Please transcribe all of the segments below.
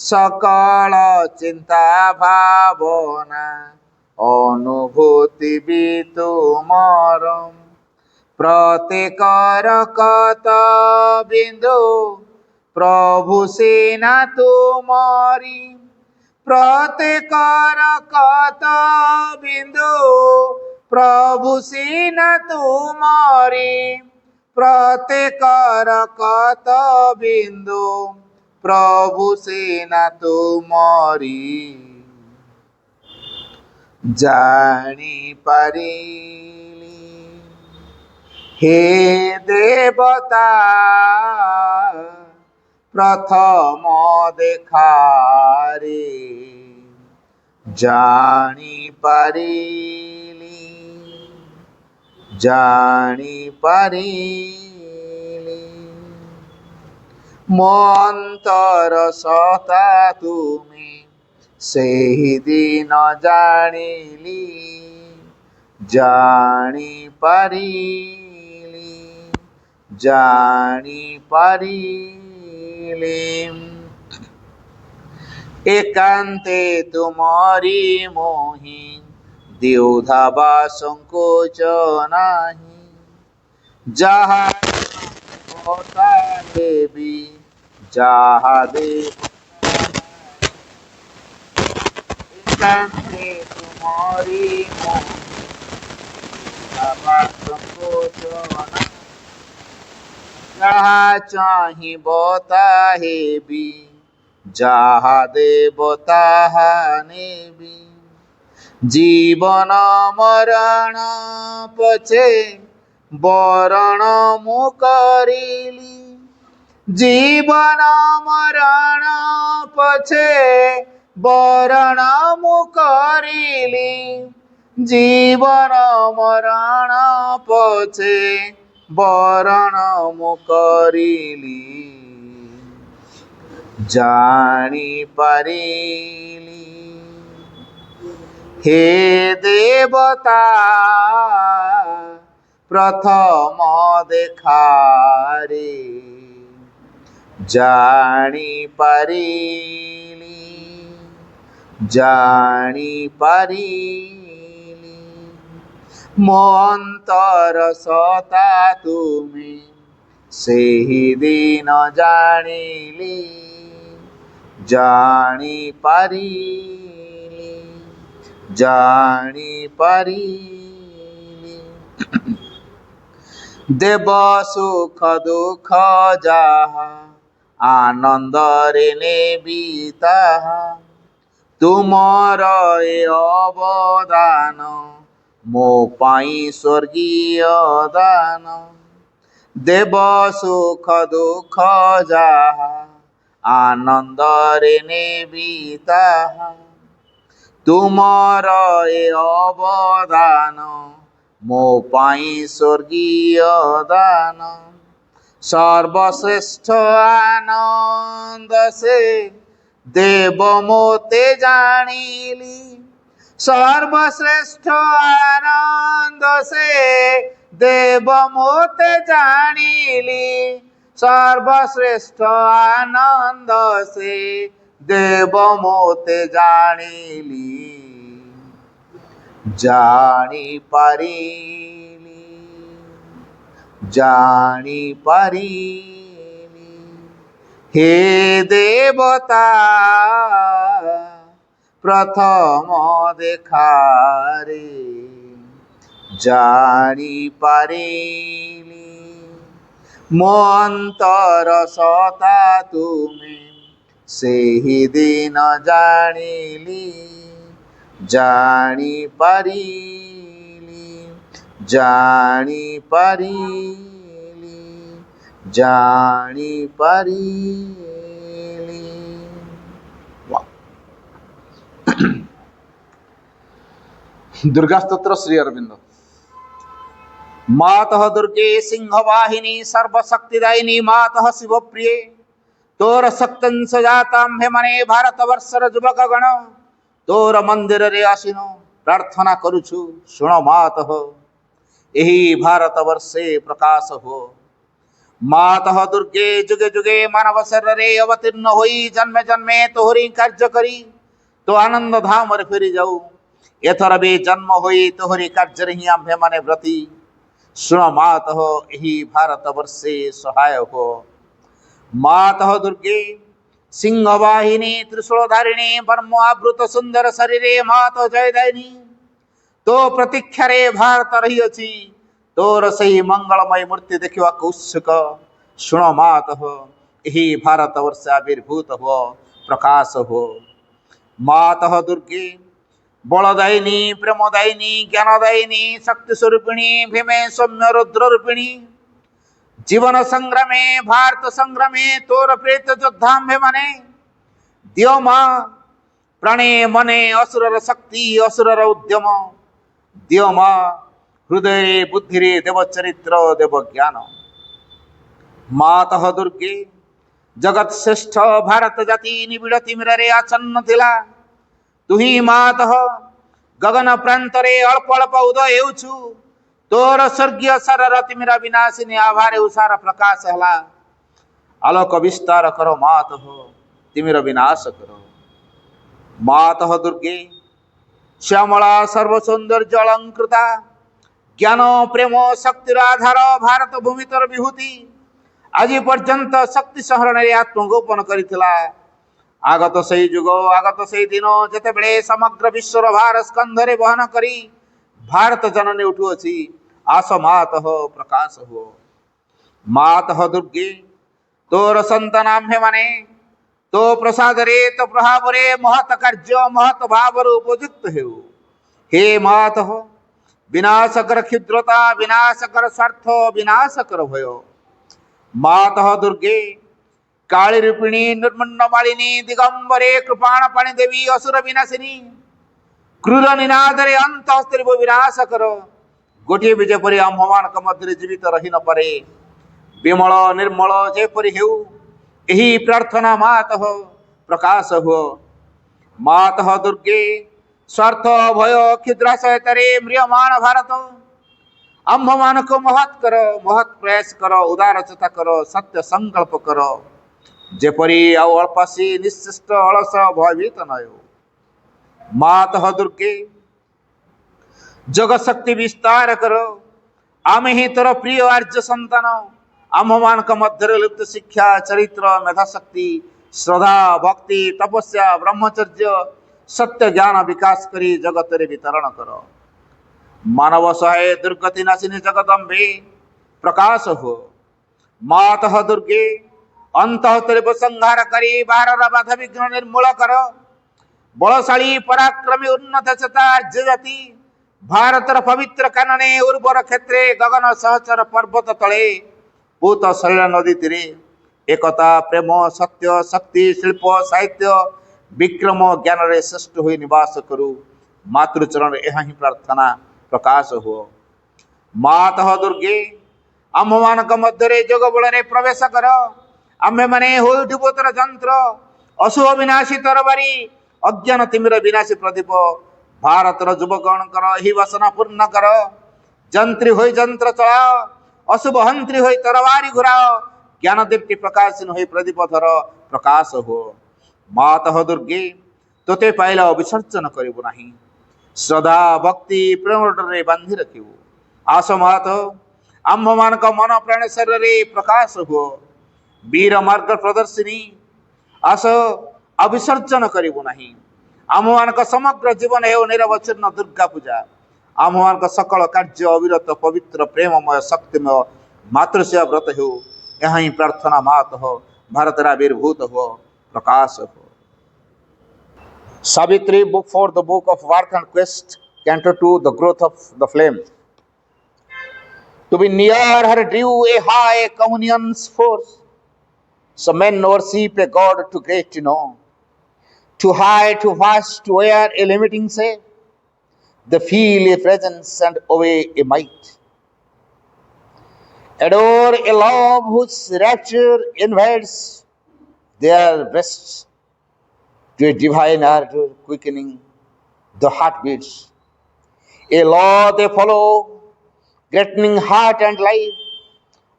সকল চিন্তা ভাবনা অনুভূতি বি তুমর প্রত্যেকর কত বিন্দু প্রভু সেনা তুমরি প্রত্যেকর কত বিন্দু প্রভু সেনা তুমরি প্রত্যেকর কত বিন্দু প্রভু সেনা তুমরি জানি পারিলি হে দেবতা প্রথম দেখারে জানি পারিলি জানি পারিলি ମୋ ଅନ୍ତର ସତା ତୁମେ ସେହି ଦିନ ଜାଣିଲି ଜାଣିପାରିଲି ଜାଣିପାରିଲି ଏକାନ୍ତେ ତୁମରି ମୋହି ଦେଉଧାବା ସଂକୋଚ ନାହିଁ ଯାହା କଥା ଦେବି ଯାହା ଦେବ ଏକାନ୍ତେ ତୁମରି ମୋହି ଦେଉଧାବା ସଂକୋଚ ନାହିଁ ଯାହା ଚାହିଁବ ତାହେବି ଯାହା ଦେବ ତାହା ନେବି জীবন মরণ পছে বরণ মু করিলি জীবন মরণ পছে বরণ মু করিলি জীবন মরণ পছে বরণ মু করিলি জানি পারিলি হে দেবতা প্রথম দেখারে জানি পারিলি জানি পারিলি ମୋ ଅନ୍ତର ସତା ତୁମେ ସେହି ଦିନ ଜାଣିଲି ଜାଣିପାରିଲି ଜାଣିପାରିଲି ଦେବ ସୁଖ ଦୁଃଖ ଯାହା ଆନନ୍ଦରେ ନେବି ତାହା ତୁମର ଏ ଅବଦାନ ମୋ ପାଇଁ ସ୍ୱର୍ଗୀୟ ଦାନ ଦେବ ସୁଖ ଦୁଃଖ ଯାହା ଆନନ୍ଦରେ ନେବି ତାହା ତୁମର ଏ ଅବଦାନ ମୋ ପାଇଁ ସ୍ୱର୍ଗୀୟ ଦାନ ସର୍ବଶ୍ରେଷ୍ଠ ଆନନ୍ଦ ସେ ଦେବ ମୋତେ ଜାଣିଲି ସର୍ବଶ୍ରେଷ୍ଠ ଆନନ୍ଦ ସେ ଦେବ ମୋତେ ଜାଣିଲି ସର୍ବଶ୍ରେଷ୍ଠ ଆନନ୍ଦ ସେ ଦେବ ମୋତେ ଜାଣିଲି ଜାଣିପାରିଲି ଜାଣିପାରିଲି হে দেবতা প্রথম দেখারে জানিপারিলি ମୋ ଅନ୍ତର ସତା ତୁମେ ସେହି ଦିନ ଜାଣିଲି ଜାଣିପାରିଲି ଜାଣିପାରିଲି ଜାଣିପାରିଲି। दुर्गा स्तोत्र श्री अरविंद। मातः दुर्गे सिंहवाहिनी सर्वशक्तिदायिनी मातः शिवप्रिये तोर शक्तन सजाताम हे मने भारतवर्षर युवक गण तोर मंदिर रे आसीन प्रार्थना करुछु शुण मातः एही भारतवर्षे प्रकाश हो मातः दुर्गे जुगे जुगे मानव शरीरे अवतीर्ण होई जन्मे जन्मे तोहरी कार्य करी तो आनंद धाम रे फेरी जाऊ एथर भी जन्म होई तोहरी कार्य ही आम्भे माने व्रती शुण मातः यही भारत वर्षे सहाय हो मातः दुर्गे सिंहवाहिनी त्रिशूलधारिणी ब्रह्म आवृत सुंदर शरीरे मातः जयदायिनी तो प्रतीक्षा रे भारत रही अछि तोर सही मंगलमय मूर्ति देखा उत्सुक शुण मातः यही भारत वर्ष आविर्भूत हो प्रकाश हो मातः दुर्गे बलदायिनी प्रेमदायिनी ज्ञानदायिनी शक्ति स्वरूपिणी भीमे सौम्य रुद्र रूपिणी जीवन संग्रामे भारत संग्रामे तोर प्रेत योद्धाम्भे माने दियो माँ प्राणे मने असुरर शक्ति असुरर उद्यम दियो माँ हृदय बुद्धि देव चरित्र देव ज्ञान मातः दुर्गे जगत श्रेष्ठ भारत जाति निबिड़ तिमिरे आचन्न थिला तुही मातः गगन प्रांत रे अल्प अल्प उदय हेउछु तोर स्वर्गीय सरर तिमिरा विनाशिनी आभारे उषार प्रकाश हला आलोक विस्तार करो मातः तिमिर विनाश करो मातः दुर्गे श्यामला सर्व सौंदर्य अलंकृता ज्ञान प्रेम शक्तिर आधार भारत भूमितर विभूति आज पर्यंत शक्ति सहरण आत्मगोपन करिथिला आगत सही जुग आगत सही दिन जेतेबेले समग्र विश्वर भार स्कंधरे बहन करी भारत जननी उठुअछि आस मातः प्रकाश हो मातः दुर्गे तोर संतान आम्भे माने तो प्रसाद रे तो प्रभाव रे महत कार्य महत भाव उपयुक्त हेउ हे मातः विनाशकर क्षुद्रता विनाशकर स्वार्थ विनाशकर भय मातः दुर्गे काली रूपिणी निर्मण्ड मालिनी दिगंबरे कृपाण पाणी देवी असुर विनाशिनी क्रूर निनादरे अंत स्त्रीव विनाश कर गोटे भी जेपरी आम्भमान मध्य जीवित रही न पारे विमल निर्मल जेपरी हेउ यही प्रार्थना मातः प्रकाश हो मातः दुर्गे स्वार्थ भय क्षुद्राशयतारे म्रियमान भारत आम्भमान को महत् कर महत् प्रयास कर उदारचता कर सत्य संकल्प कर जेपरी आउ अल्पासी निश्चिष्ट अलस भयभीत नय मातः दुर्गे जगत शक्ति विस्तार कर आमे ही तोर प्रिय आर्य संतान आम्भमान मध्य लिप्त शिक्षा चरित्र मेधाशक्ति श्रद्धा भक्ति तपस्या ब्रह्मचर्य सत्य ज्ञान विकास करी जगत रे वितरण कर मानव सहाय दुर्गति नाशिनी जगदम्बे प्रकाश हो मातः दुर्गे अंतःतरिव संहार करी बाहर बाधा विघ्न निर्मूल कर बलशाली पराक्रमी उन्नत चेता आर्य जाति भारतर पवित्र कानने उर्वर क्षेत्रे गगन सहचर पर्वत तले पूत शैल नदी तीरे एकता प्रेम सत्य शक्ति शिल्प साहित्य विक्रम ज्ञान रे श्रेष्ठ हुई निवास करू मातृचरण यह ही प्रार्थना प्रकाश हो मातः दुर्गे आम्भमान मध्य जोग बल प्रवेश कर आम्भे माने होतर जंत्र अशुभ विनाशी तरबारी अज्ञान तिमिर विनाशी प्रदीप भारतर युवकणकर यही वासना पूर्ण कर जंत्री हो जंत्र चलाओ अशुभ हंत्री हो तरबारी घुराओ ज्ञान दीप्ति प्रकाशन हो प्रदीप धर प्रकाश हो मातः दुर्गे तोते पाइला विसर्जन करिबु नाही श्रद्धा भक्ति प्रेम रे बांधि रखिबु आस मातः आम्भमान मन प्राण शरीर प्रकाश हो वीर मार्ग प्रदर्शिनी आस अविसर्जन करिबु नाही आम्भमान समग्र जीवन हेउ निरवच्छिन्न दुर्गा पूजा आम्भमान सकल कार्य अविरत पवित्र प्रेममय शक्तिमय मातृसेवा व्रत हेउ यह ही प्रार्थना मातः भारत आविर्भूत हो प्रकाश हो Savitri, book 4, the book of work and quest, canto 2, the growth of the flame. To be near her drew a high communion's force, so men worship a God too great to know. Too high, too vast, to wear a limiting say, they feel a presence and obey a might. Adore a love whose rapture invades their breasts, to a divine ardor quickening the heartbeats. A law they follow, greatening heart and life,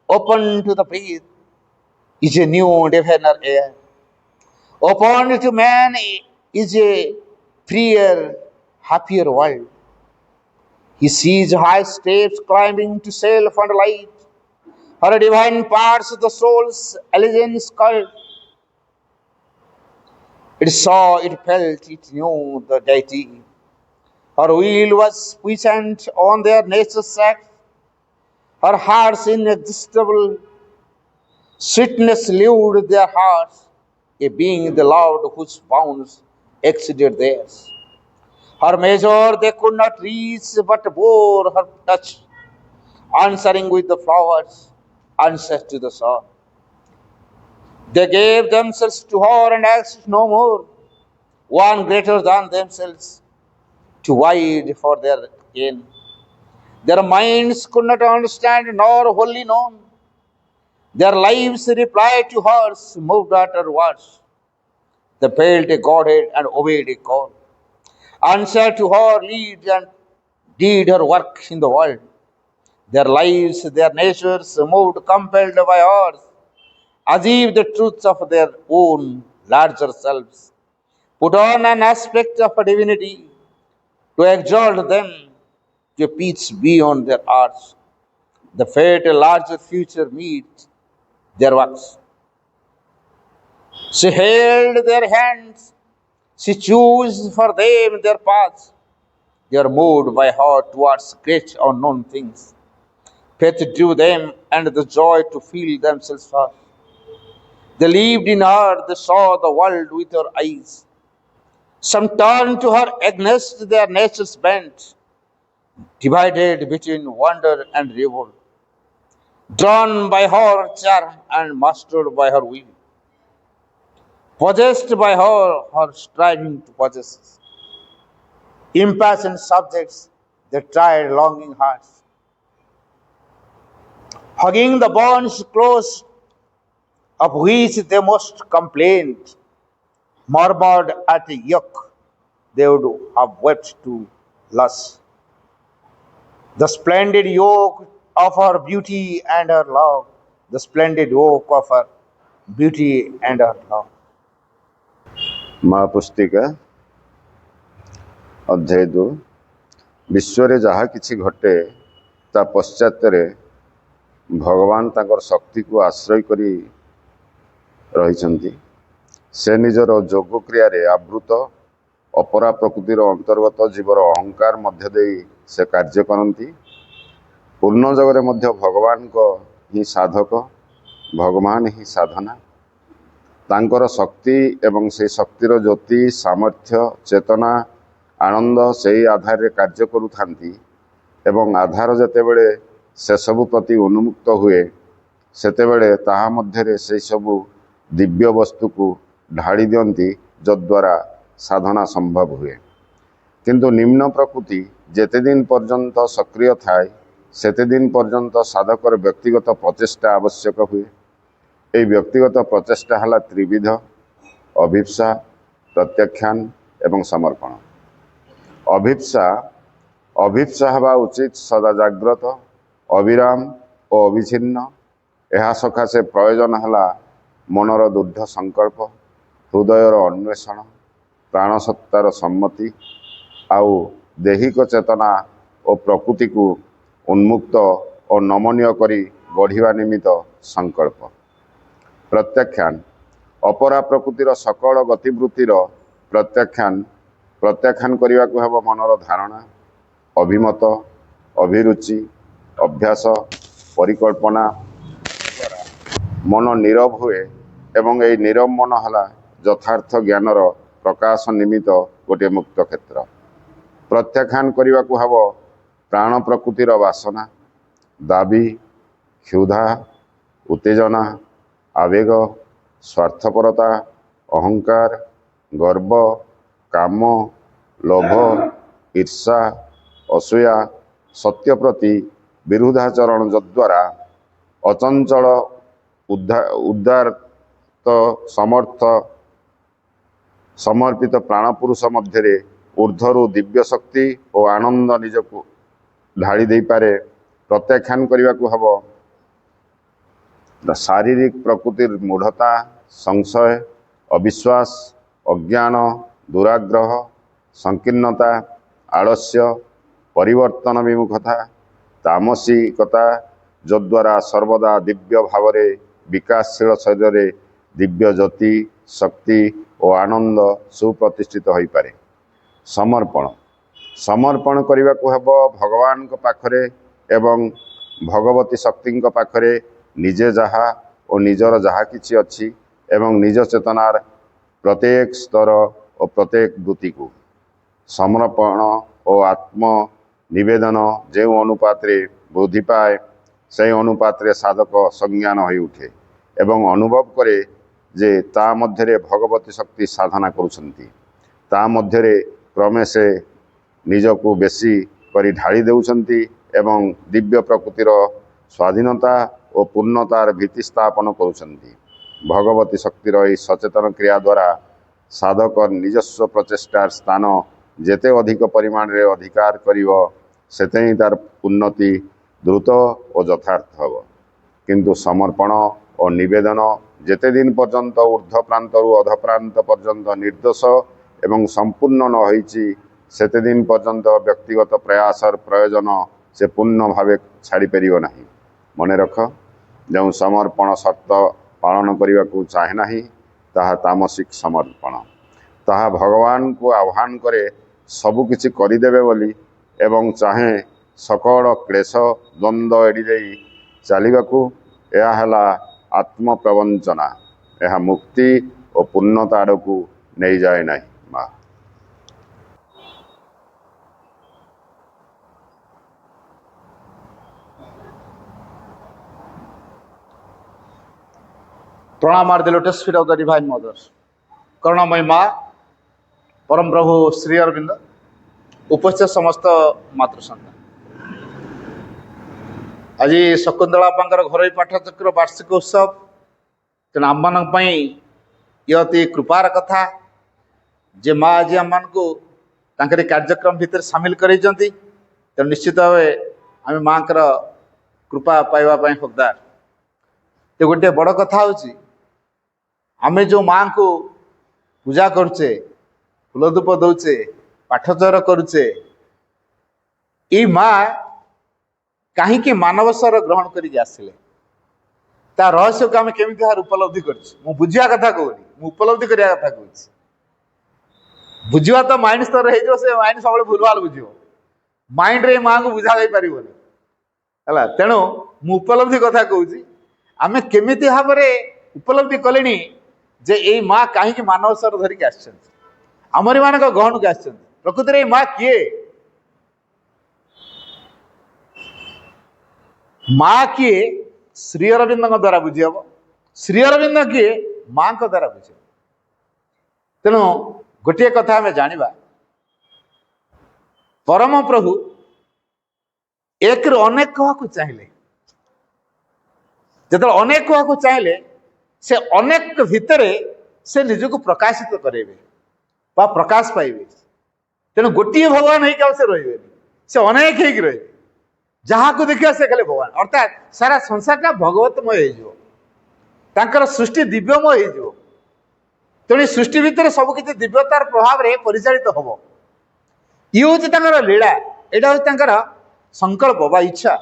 Open to the breeze is a new diviner air. Open to man is a freer, happier world. He sees high steps climbing to self and light. Her divine parts the soul's elegance cult. It saw, it felt, it knew the deity. Her will was puissant on their nature's act. Her heart's inexhaustible sweetness lived their hearts, a being they loved whose bounds exceeded theirs. Her measure they could not reach, but bore her touch, answering with the flowers, answers to the sun. They gave themselves to her and asked no more, one greater than themselves, to wide for their gain. Their minds could not understand nor wholly known. Their lives replied to hers, moved at her words. They felt a Godhead and obeyed a call. Answered to her lead and did her work in the world. Their lives, their natures moved compelled by hers, as if the truths of their own larger selves put on an aspect of a divinity to exalt them to a peace beyond their arts. The fate a larger future meet their works. She held their hands, she chose for them their paths. They are moved by her towards great unknown things. Faith drew them and the joy to feel themselves her. They lived in her, they saw the world with her eyes. Some turned to her against their nature's bent, divided between wonder and revolt, drawn by her charm and mastered by her will, possessed by her striving to possess. Impassioned subjects, they tried longing hearts, hugging the bonds close of which they most complained, murmured at the yoke they would have wept to lust. The splendid yoke of her beauty and her love, the splendid yoke of her beauty and her love. महापुस्तिका अध्याय 2 विश्व जहा किछि घटे ता पश्चात भगवान तांकर शक्ति को आश्रय करी रहिछंती। से निजर जोग क्रिया रे आवृत अपरा प्रकृतिर अंतर्गत जीवर अहंकार मध्य देई से कार्य करती। पूर्ण जगरे मध्य भगवान को ही साधक, भगवान ही साधना। तांकर शक्ति एवं से शक्तिर ज्योति सामर्थ्य चेतना आनंद से आधार रे कार्य करुथांती एवं आधार जेतेबेले से सबु प्रति उन्मुक्त हुए सेतेबेले ताहा मध्यरे से सबु दिव्य वस्तु को ढाड़ी दियंती जद्वारा साधना संभव हुए। किंतु निम्न प्रकृति जेते दिन पर्यंत सक्रिय थाए सेते दिन पर्यंत साधकर व्यक्तिगत प्रचेष्टा आवश्यक हुए। ए व्यक्तिगत प्रचेष्टा हला त्रिविध: अभिप्सा, प्रत्याख्यान एवं समर्पण। अभिप्सा हवा उचित सदा जाग्रत, अविराम और अविच्छिन्न। यह सकाशे प्रयोजन हला मनर दुर्ध संकल्प, हृदयर अन्वेषण, प्राणसत्तार सम्मति आउ दैहिक चेतना और प्रकृति को उन्मुक्त और नमनीय करी गढ़िवा निमित्त संकल्प। प्रत्याख्यान अपरा प्रकृतिर सकल गतिवृत्तिर प्रत्याख्यान करने को हेब मनर धारणा, अभिमत, अभिरुचि, अभ्यास, परिकल्पना मन नीरव हुए एवं यही नीरव मन हला यथार्थ ज्ञानर प्रकाश निमित्त गोटे मुक्त क्षेत्र। प्रत्याख्यान करने को हेब प्राण प्रकृतिर वासना, दाबी, क्षुधा, उत्तेजना, आवेग, स्वार्थपरता, अहंकार, गर्व, काम, लोभ, ईर्षा, असूया, सत्य प्रति विरुद्धाचरण जद्वारा अचंचल उदारत समर्पित प्राणपुरुष मध्य ऊर्ध्वरु दिव्य शक्ति और आनंद निजक ढाड़ी दे पारे। प्रत्याख्यान करने को हेब शारीरिक प्रकृतिर मूढ़ता, संशय, अविश्वास, अज्ञान, दुराग्रह, संकीर्णता, आलस्य, परिवर्तन विमुखता, तामसिकता, जद्वारा सर्वदा दिव्य भाव विकासशील शरीर दिव्य ज्योति, शक्ति और आनंद सुप्रतिष्ठित हो पारे। समर्पण समर्पण करने को हेब भगवान पाखरे एवं भगवती शक्ति पाखरे निजे जहा और निजर जहा किछि अछि एवं निज चेतनार प्रत्येक स्तर और प्रत्येक वृत्ति को समर्पण और आत्म निवेदन जो अनुपात वृद्धि पाए से अनुपात साधक संज्ञान हो उठे एवं अनुभव करे जे ता मध्यरे भगवती शक्ति साधना करुछंती, ता मध्यरे क्रमे से निजको बेसी करी ढाली देउछंती एवं दिव्य प्रकृतिर स्वाधीनता और पूर्णतार भित्ति स्थापन करुछंती। भगवती शक्तिर यह सचेतन क्रिया द्वारा साधक निजस्व प्रचेष्टार स्थान जेते अधिक परिमाण रे अधिकार करिवो सेते ही तार उन्नति द्रुत और यथार्थ हब। किंतु समर्पण और निवेदन जेते दिन पर्यंत ऊर्ध्व प्रांतरु अध प्रांत पर्यंत निर्दोष एवं संपूर्ण न होइछि सेते दिन पर्यंत व्यक्तिगत प्रयासर प्रयोजन से पूर्ण भावे छाड़ी परिबो नाही। मने रख, जो समर्पण शर्त पालन करने को चाहे नहीं ताहा तामसिक समर्पण, ताहा भगवान को आह्वान करे सबकिछि करिदेबे बोली एवं चाहे सकल क्लेश द्वंद्व एड़ी देई चलिबाकू। यह है आत्म प्रवंचना, यह मुक्ति और पूर्णता आड़कू नहीं जाए नहीं। माँ प्रणाम आर the lotus feet of the divine mother. करुणामयी माँ परम प्रभु श्री अरविंद उपस्थित समस्त मातृसंतान, आज शकुंतला घर पाठचक्र वार्षिक उत्सव तेना आम यह अति कृपार कथा जे माँ आज आम कार्यक्रम भितर सामिल कर निश्चित भाव आम माँ कृपा पाइबापी हकदार। तो गोटे बड़ कथा हूँ आम जो माँ को पूजा करुचे, फूल धूप दौचे, पाठचर करुचे, ये माँ कहीं मानव स्वर ग्रहण करके आसिले ता रहस्य को आम केमी यार उपलब्धि कर बुझा कथा कहूनी, उपलब्धि करने कथा कहूँ। बुझा तो माइंड स्तर से माइंड सब भूल भाल बुझ माइंड रे माँ को बुझा जा पार है। तेणु मु उपलब्धि कथा कहूँ आम केमी भाव उपलब्धि कले जे ये माँ कहीं मानव स्वर धरिक आमरी मान गहन को आस प्रकृति में माँ किए माँ किए श्री अरविंद द्वारा बुझी हम, श्री अरविंद किए माँ द्वारा बुझे। तेणु गोटे कथा आम जाना परम प्रभु एक रु अनेक कहू चाहिए, जो अनेक कहू चाहिए से अनेक भितर से निजक प्रकाशित करेंगे बा प्रकाश पाइबे। तेणु गोटे भगवान होकर से रे से अनेक हो रहे जहाँ को देखिए से खाली भगवान अर्थात सारा संसारटा भगवतमय हो सृष्टि दिव्यमय हो। तेणु सृष्टि भितर सबकि दिव्यतार प्रभाव में परिचालित हम। ये हूँ लीला, यहाँ हूँ संकल्प बा इच्छा।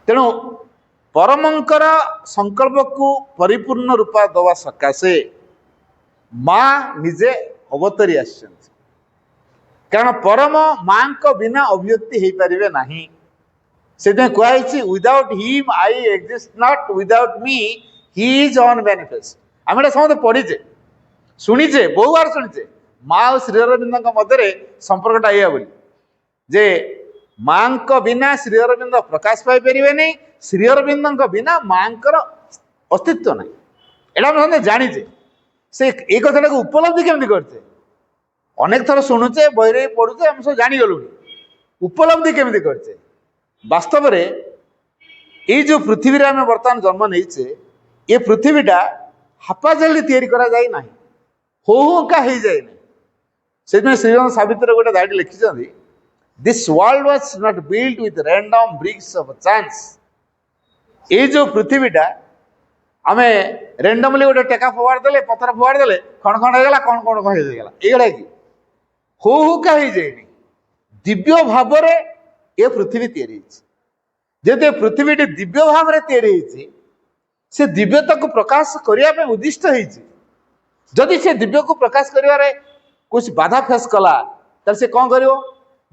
तेणु परमंकर संकल्प को परिपूर्ण रूपा दवा सकाशे माँ निजे अवतरी आस, कारण परम माँ को बिना अभिव्यक्ति हो पारे नहीं। से कहुई without him I exist not, without me he is unmanifest. आम एटा समस्त पढ़ीचे शुणीचे बहु बार शुणीचे माँ और श्री अरविंद मध्य संपर्कटा या बोली जे माँ को बिना श्री अरविंद प्रकाश पाई पारे नहीं, श्री अरविंद बिना माँ अस्तित्व नहीं। एटा समझे जानीचे से ये कथा को उपलब्धि केमती करते अनेक थर शुणुचे बही पढ़ुचे आम सब जागलु उपलब्धि केमती करते। वास्तव में ये जो पृथ्वी रे आम बर्तमान जन्म नहीं ये पृथ्वीटा हापाजाली तैयारी करा जाए ना, हो का हो जाए नहीं। से श्रीराम सावित्री गोटे धाड़ी लिखिं, this world was not built with random bricks of chance ये जो पृथ्वीटा आम रेंडमली गोटे टेका फोवाड़ देले पथर फोवाड़ देले खण खण हो गला कौन कौन हो गला कि हो हुका हो जाएनि दिव्य भाव ये पृथ्वी तैयारी जेते पृथ्वी दिव्य भाव तैयारी से दिव्यता को प्रकाश करने उद्दिष्ट जदि से दिव्य को प्रकाश कर कुछ बाधा फेस कला तर से कौन कर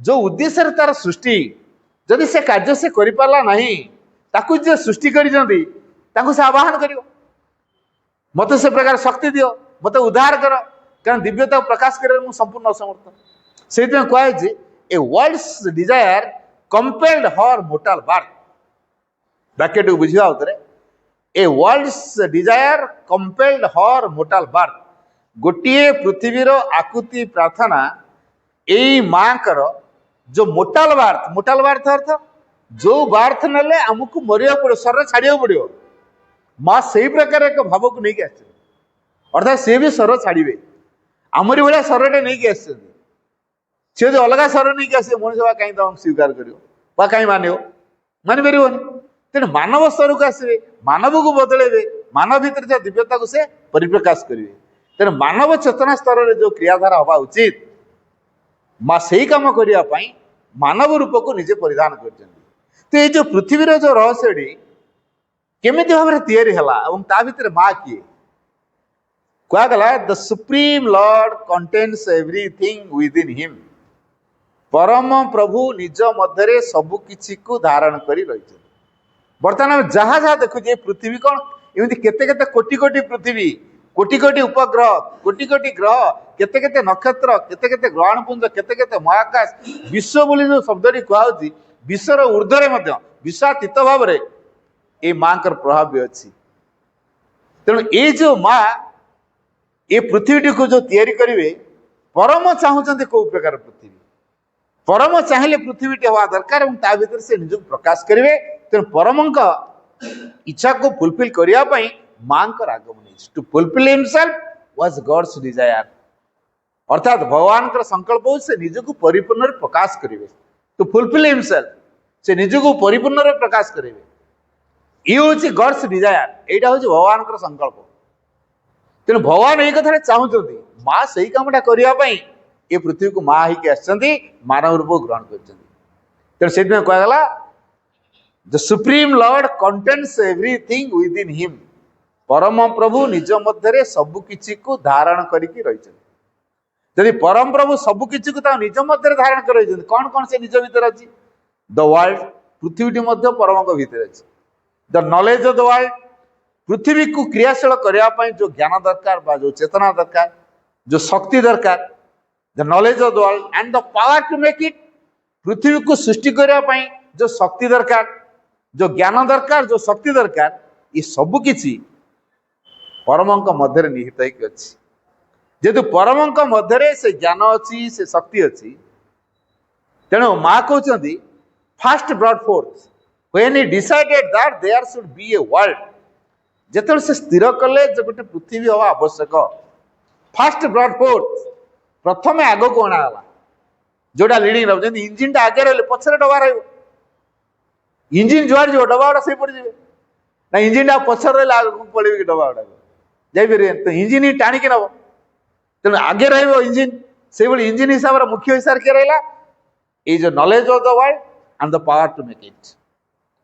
जो उद्देश्य तार सृष्टि जदि से कार्य से कर पारा नहीं ताकू जे सृष्टि कर से आवाहन कर मत से प्रकार शक्ति दियो मत उद्धार कर कारण दिव्यता प्रकाश कर संपूर्ण असमर्थ से कहुए a world's desire compelled her mortal birth ब्रैकेट को बुझा उतरे a world's desire compelled her mortal birth गोटे पृथ्वीर आकुति प्रार्थना यही माँ कर जो मोर्टाल बार्थ अर्थ जो बार्थ नेले आमको मरिया पड़ो शरीर छाड़िया पड़ो माँ से प्रकार एक भाव को लेकिन आस अर्थात सी भी शरीर छाड़े आमरी भाया शरीर नहीं आस सी जो अलग शरीर नहीं आसे मनुष्य कहीं तुम स्वीकार कर कहीं मान मानपर तेणु मानव स्तर को आसवे मानव को बदलेबे मानव भितर दिव्यता को से परिप्रकाश करेंगे तेणु मानव चेतना स्तर में जो क्रियाधारा हवा उचित माँ से कम करने मानव रूप को निजे परिधान कर तो ये जो पृथ्वीर जो रहस्य केमी भाव में या भितर माँ किए कहगला the supreme lord contains everything within him परम प्रभु निज मध्य सबकि को धारण कर रही बर्तमान जहाँ जहाँ देखु पृथ्वी कौन एमती केते कोटि कोटि पृथ्वी कोटि कोटि उपग्रह कोटि कोटि ग्रह केते केते नक्षत्र केते केते ग्रहणपुंज केते केते महाकाश विश्व बोली जो शब्द कहुच्छी विश्वर ऊर्ध्वे विश्वातीत भाव में ये माँ का प्रभाव भी अच्छी तेणु ये जो माँ ये पृथ्वी को जो तैयारी करेंगे परम चाहते कौ प्रकार पृथ्वी परम चाहिए पृथ्वी हवा दरकार और भीतर से निज प्रकाश करेंगे तेणु परम इच्छा को फुलफिल करने माँ का आगमन to fulfil himself was God's desire अर्थात भगवान का संकल्प हो से निज को परिपूर्ण प्रकाश करेंगे टू फुलफिल हिमसेल्फ से निज को परिपूर्ण प्रकाश करेंगे ये हूँ गॉड्स डिजायर यहाँ हूँ भगवान का संकल्प तेणु भगवान यही कथा चाहते माँ से कामटा करने ये पृथ्वी को माँ ही मानव रूप ग्रहण कर कहगला the supreme lord contains everything within him परम प्रभु निज मध्य सबकि को धारण करके रही जदि परम प्रभु सबकि को निज मध्य धारण कर कौन कौन से निज भीतर अच्छी द वर्ल्ड पृथ्वी परम भीतर अच्छी the knowledge of the world पृथ्वी को क्रियाशील करने जो ज्ञान दरकार जो चेतना दरकार जो शक्ति दरकार the knowledge of the world and the power to make it पृथ्वी को सृष्टि करने जो शक्ति दरकार जो ज्ञान दरकार जो शक्ति दरकार ये सबकि परम मध्य निहित अच्छी जेहेतु परम मध्य से ज्ञान अच्छी से शक्ति अच्छी तेणु माँ कहते first brought forth when he decided that there should be a world जेते से स्थिर कले जो गोटे पृथ्वी हवा आवश्यक फास्ट ब्रॉट फोर्थ प्रथम आग को अणागला जोटा लीडिंग रहा इंजिन टा आगे रही पछरे डबा इंजिन जुआड़ जो डबा गुड़ा से पड़ जाए ना इंजिन टा पछर रही आग को पड़े डबा गुड़ा जापर तो इंजिन ही टाणिक नब तेणु आगे इंजिन से इंजिन हिसाब से मुख्य हिसाब से किए रहा ये जो knowledge of the world and the power to make it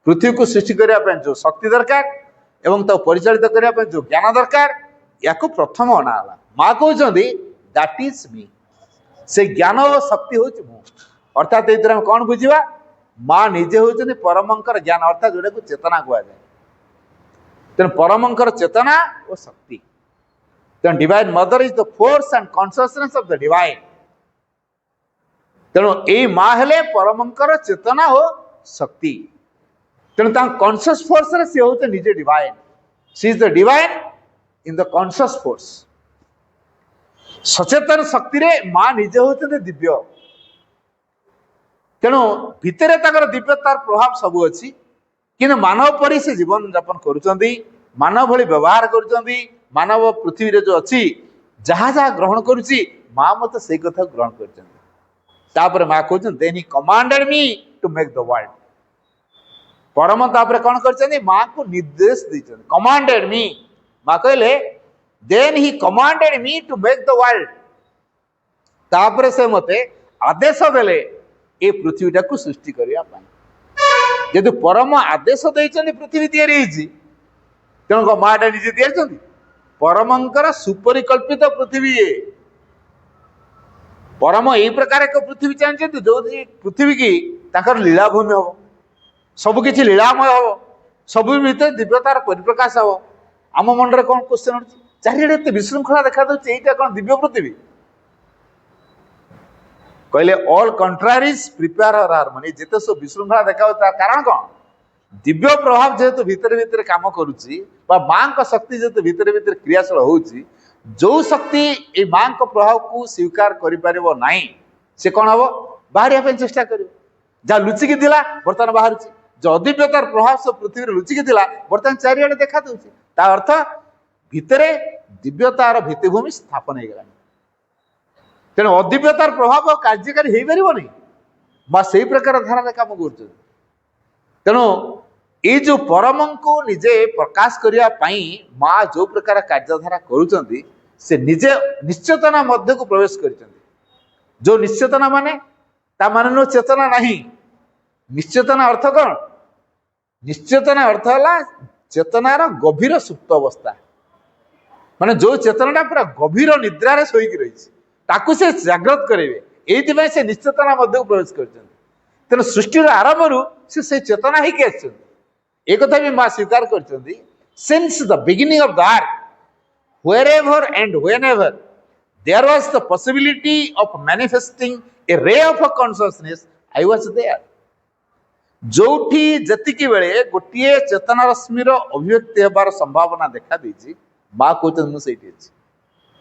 पृथ्वी को सृष्टि करने जो शक्ति दरकार एवं परिचालित करने जो ज्ञान दरकार या प्रथम अणागला माँ कहते दैट इज मी से ज्ञान और शक्ति हूँ मु अर्थात ये कौन बुझा माँ निजे होती परमंकर ज्ञान अर्थात जोटा को चेतना कहुए तेणु परमंकर चेतना और शक्ति तेणु divine mother is the force and consciousness of the divine तेणु यही माँ हेले परमंकर चेतना और शक्ति तेणु कॉन्शियस फोर्स रे सी होते निजे divine she is the divine in the conscious force सचेतन शक्ति रे माँ निजे होते दिव्य तेणु भितर दिव्यतार प्रभाव सब अच्छी कि मानव परी से जीवन यापन करुँच मानव भली व्यवहार करुँच मानव पृथ्वी रे जो अच्छी जहाँ जहाँ ग्रहण करुँची माँ मत से कथा ग्रहण कर माँ कहते then he commanded me to make the world परम तापर कौन कर माँ को निर्देश देते कमांडेड मी माँ कहले then he commanded me to make the world तापर से मते आदेश देले ए पृथ्वीटा को सृष्टि करने जेतु परम आदेश देते पृथ्वी तैयारी तेणु माटा निजे तैयारी परमंकर सुपरिकल्पित पृथ्वी ये परम यही प्रकार एक पृथ्वी चाहते जो पृथ्वी की लीलाभूमि हम सबकि लीलामय हम सब भीतर दिव्यतार परिप्रकाश हम आम मन में कौन क्वेश्चन उठी चारिड़े विशृंखला देखा यहाँ कौन दिव्य पृथ्वी कहले ऑल कंट्रारीज प्रिपेयर हर हार्मोनी जिते सब विशृंखला देखा कारण कौन दिव्य प्रभाव जेहेतु भितर भितर काम करुच्ची माँ का शक्ति जेहेतु भितर भितर क्रियाशील होउची जो शक्ति ए माँ का प्रभाव को स्वीकार करिपारे नहीं से कौन हम बाहर चेष्टा कर जहाँ लुचिकी थिला बर्तमान बाहर जो अदिव्यतार प्रभाव सब पृथ्वी लुचिकी थिला बर्तमान चारिआडे देखा दूसरी ता अर्थ भितरे दिव्यतार भित्तिभूमि स्थापन हो गला तेणु अदिव्यतार प्रभाव कार्यकारी हो पार नहीं माँ से प्रकार धारा काम कर तेणु ये जो परम को निजे प्रकाश करने माँ जो प्रकार कार्यधारा करुँच से निजे निश्चेतना मध्य को प्रवेश कर जो निश्चेतना माने ता माने नो चेतना नहीं निश्चेतना अर्थ कौन निश्चेतना अर्थ है चेतनार गभीर सुप्त अवस्था माने जो चेतनाटा पूरा गभीर निद्रारे शोक रही से जागृत करेंगे ये से निश्चेतना मध्य को प्रवेश कर तेणु सृष्टिर आरंभ से चेतना ही एक कथा भी माँ स्वीकार कर since the beginning of the earth wherever and whenever there was the possibility of manifesting a ray of a consciousness I was there जोठी जतिकी बेले गोटे चेतना रश्मिर अभिव्यक्ति होबार संभावना देखा देछि माँ कहते मुझे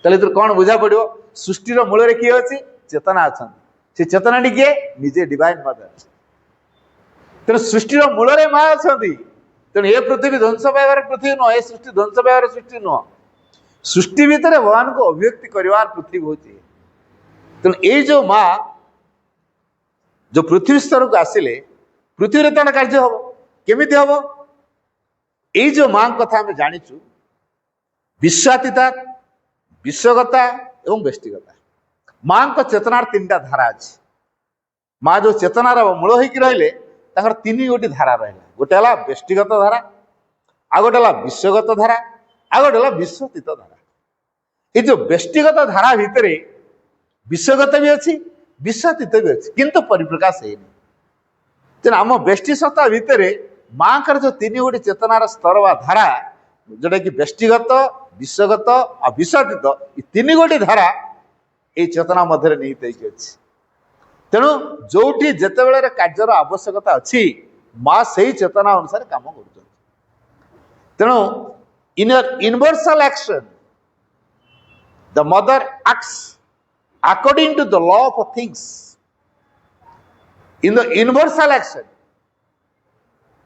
ताले तो कौन बुझा पड़ो सृष्टिर मूल किए अच्छी चेतना अच्छा से चेतना टी किए निजे डिवाइन मदर तेणु सृष्टिर मूल माँ अच्छा तेणु ये पृथ्वी ध्वंस पाइबार पृथ्वी नुह ये सृष्टि ध्वंस पाइबार सृष्टि नुह सृष्टि भितर भगवान को अभिव्यक्ति करवार पृथ्वी हूँ तेणु ये जो माँ जो पृथ्वी स्तर को आसिले पृथ्वी तार कार्य हम केमी हम ये जो माँ कथा आम जाचु विश्वातीता विश्वगता एवं व्यष्टिगता माँ को चेतनार तीन टा धारा अच्छी माँ जो चेतनार मूल होकर रहिले तीन गोटी धारा रहा गोटे है व्यष्टिगत धारा आ गोटे है विश्वगत धारा आ गोटे है विश्वतीत धारा ये जो व्यष्टिगत धारा भितर विश्वगत भी अच्छी विश्वतीत भी अच्छी किंतु परिप्रकाश है तेना आम व्यष्टि सत्ता भितर माँ का जो तीन गोटी चेतनार स्तर व धारा जोटा कि व्यष्टिगत विश्वगत और विश्वतीत ये तीन गोटी धारा ये चेतना मध्य निहित अच्छी तेणु जो जिते कार्यर आवश्यकता अच्छी माँ से चेतना अनुसार काम कर तेणु in universal action the mother acts according to the law of things in the universal action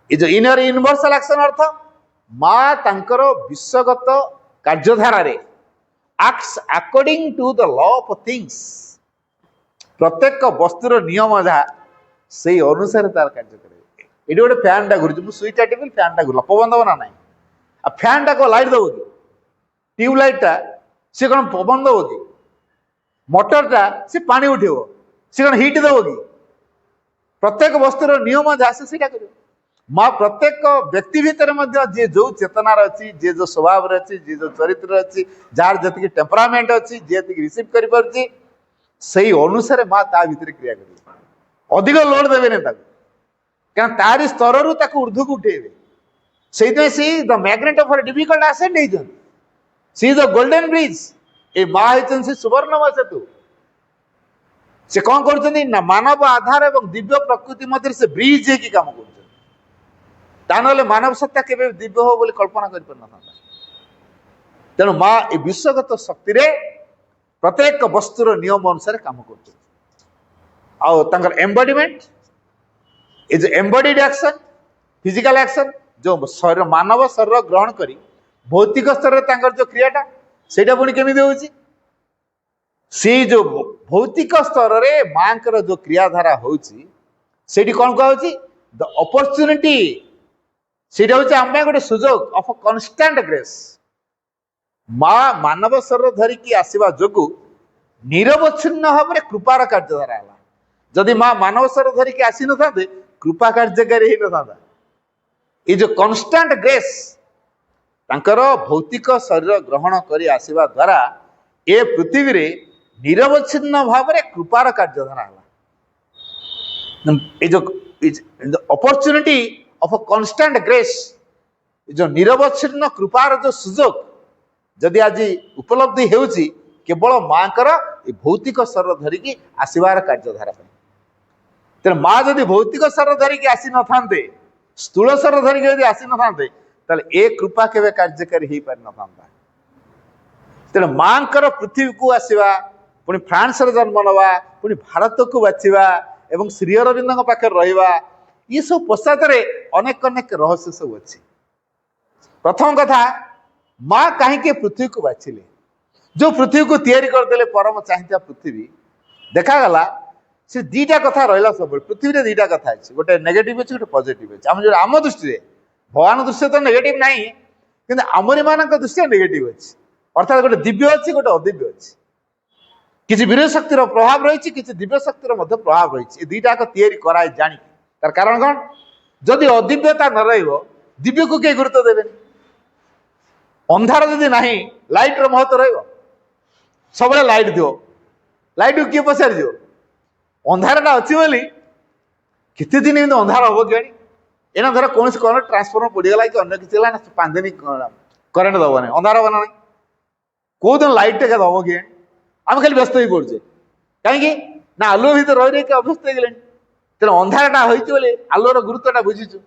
जो इनर यूनिवर्सल एक्शन अर्थ माँ तांकर विश्वगत कार्यधारा acts according to the law of things प्रत्येक वस्तुर नियम जहाँ से अनुसार तार कार्य करे ये गोटे फैन टा घूरी स्विच टिपि फैन टा घूर पवन दब ना ना आ फैन टा को लाइट दब कि ट्यूबलाइट टा सी कौन पवन दब कि मोटर टा सी पानी उठेब सी कौन हिट दब कि प्रत्येक वस्तुर नियम जहाँ से कर माँ प्रत्येक व्यक्ति भितर जी जो चेतनार अच्छी जी जो स्वभाव अच्छी जी जो चरित्र अच्छी जार जी टेम्परामेंट अच्छी जी रिसीव कर सही अनुसार माँ ता भीतर क्रिया कर अधिक लोड देवे क्या तारी स्तर रू ऊर्ध्व को उठेबे से the magnet of difficult ascent सी द गोल्डन ब्रिज ए माँ होती सुवर्णमय सेतु से कौन कर मानव आधार एवं दिव्य प्रकृति मध्य से ब्रिज है काम कर मानव सत्ता के दिव्य हो बोली कल्पना कर तेणु माँ ए विश्वगत शक्ति रे प्रत्येक वस्तुर नियम अनुसार काम कर embodiment is embodied action physical action जो शरीर मानव शरीर ग्रहण करी भौतिक स्तर जो क्रियाटा सेटा पुणी केमी होची सी जो भौतिक स्तर रे माँ जो क्रियाधारा होची सेठी कौन कह द अपॉर्चुनिटी ସେଇଟା ହଉଛି ଆମ ପାଇଁ ଗୋଟେ ସୁଯୋଗ ଅଫ୍ କନଷ୍ଟାଣ୍ଟ ଗ୍ରେସ୍। ମା ମାନବ ଶରୀର ଧରିକି ଆସିବା ଯୋଗୁ ନିରବଚ୍ଛିନ୍ନ ଭାବରେ କୃପାର କାର୍ଯ୍ୟଧାରା ହେଲା। ଯଦି ମା ମାନବ ଶରୀର ଧରିକି ଆସିନଥାନ୍ତେ କୃପା କାର୍ଯ୍ୟକାରୀ ହେଇନଥାନ୍ତା। ଏଇ ଯୋଉ କନଷ୍ଟାଣ୍ଟ ଗ୍ରେସ୍ ତାଙ୍କର ଭୌତିକ ଶରୀର ଗ୍ରହଣ କରି ଆସିବା ଦ୍ୱାରା ଏ ପୃଥିବୀରେ ନିରବଚ୍ଛିନ୍ନ ଭାବରେ କୃପାର କାର୍ଯ୍ୟଧାରା ହେଲା। এই যে অপরচুনিটি অফ কনস্টান্ট গ্রেস, এই যে নিরবচ্ছিন্ন কৃপার যে সুযোগ যদি আজ উপলব্ধি ହେଉଛି କେବଳ ମାଙ୍କର এই ভৌতিক শরীর ধরিকি আসিবার କାର୍ଯ୍ୟଧାରା ପାଇଁ। ତେଣୁ ମା ଯଦି ଭୌତିକ ଶରୀର ଧରିକି ଆସିନଥାନ୍ତେ, ସ୍ଥୂଳ ଶରୀର ଧରିକି ଯଦି ଆସିନଥାନ୍ତେ, ତାହେଲେ ଏ କୃପା କେବେ କାର୍ଯ୍ୟକାରୀ ହେଇପାରିନଥାନ୍ତା। ତେଣୁ ମାଙ୍କର ପୃଥିବୀକୁ ଆସିବା, ପୁଣି ଫ୍ରାନ୍ସରେ ଜନ୍ମ ନେବା, ପୁଣି ଭାରତକୁ ବାଛିବା ଏବଂ ଶ୍ରୀ ଅରବିନ୍ଦଙ୍କ ପାଖରେ ରହିବା, ଏସବୁ ପଶ୍ଚାତରେ ଅନେକ ଅନେକ ରହସ୍ୟ ସବୁ ଅଛି। ପ୍ରଥମ କଥା, ମା କାହିଁକି ପୃଥିବୀକୁ ବାଛିଲେ? ଯୋଉ ପୃଥିବୀକୁ ତିଆରି କରିଦେଲେ ପରମ ଚାହିଁଥିବା ପୃଥିବୀ, ଦେଖାଗଲା ସେ ଦିଟା କଥା ରହିଲା ସବୁବେଳେ। ପୃଥିବୀରେ ଦିଟା କଥା ଅଛି, ଗୋଟେ ନେଗେଟିଭ ଅଛି, ଗୋଟେ ପଜିଟିଭ ଅଛି। ଆମ ଦୃଷ୍ଟିରେ, ଭଗବାନ ଦୃଷ୍ଟିରେ ତ ନେଗେଟିଭ ନାହିଁ, କିନ୍ତୁ ଆମରି ମାନଙ୍କ ଦୃଷ୍ଟିରେ ନେଗେଟିଭ ଅଛି। ଅର୍ଥାତ୍ ଗୋଟେ ଦିବ୍ୟ ଅଛି, ଗୋଟେ ଅଦିବ୍ୟ ଅଛି। କିଛି ବୀର ଶକ୍ତିର ପ୍ରଭାବ ରହିଛି, କିଛି ଦିବ୍ୟ ଶକ୍ତିର ମଧ୍ୟ ପ୍ରଭାବ ରହିଛି। ଏ ଦିଟାକ ତିଆରି କରାଏ ଜାଣିକି। ତାର କାରଣ କ'ଣ? ଯଦି ଅଦିବ୍ୟତା ନ ରହିବ, ଦିବ୍ୟକୁ କେହି ଗୁରୁତ୍ୱ ଦେବେନି। ଅନ୍ଧାର ଯଦି ନାହିଁ, ଲାଇଟର ମହତ୍ଵ ରହିବ? ସବୁବେଳେ ଲାଇଟ ଦିଅ, ଲାଇଟକୁ କିଏ ପଚାରିଯିବ? ଅନ୍ଧାରଟା ଅଛି ବୋଲି କେତେ ଦିନ ଏମିତି ଅନ୍ଧାର ହବ କିଆଣି? ଏନା ଧର କୌଣସି କରେଣ୍ଟ ଟ୍ରାନ୍ସଫର୍ମର ପଡ଼ିଗଲା କି ଅନ୍ୟ କିଛି ହେଲା ନା, 5 ଦିନ କରେଣ୍ଟ ଦବ ନାହିଁ, ଅନ୍ଧାର ହବ ନା ନାହିଁ? କୋଉଦିନ ଲାଇଟଟା ଦବ କିଆଣି? ଆମେ ଖାଲି ବ୍ୟସ୍ତ ହେଇ ପଡୁଛେ। କାହିଁକି ନା ଆଲୁଅ ଭିତରେ ରହି ରହିକି ଅଭ୍ୟସ୍ତ ହେଇଗଲେଣି। ତେଣୁ ଅନ୍ଧାରଟା ହୋଇଛି ବୋଲି ଆଲୁଅର ଗୁରୁତ୍ୱଟା ବୁଝିଛୁ।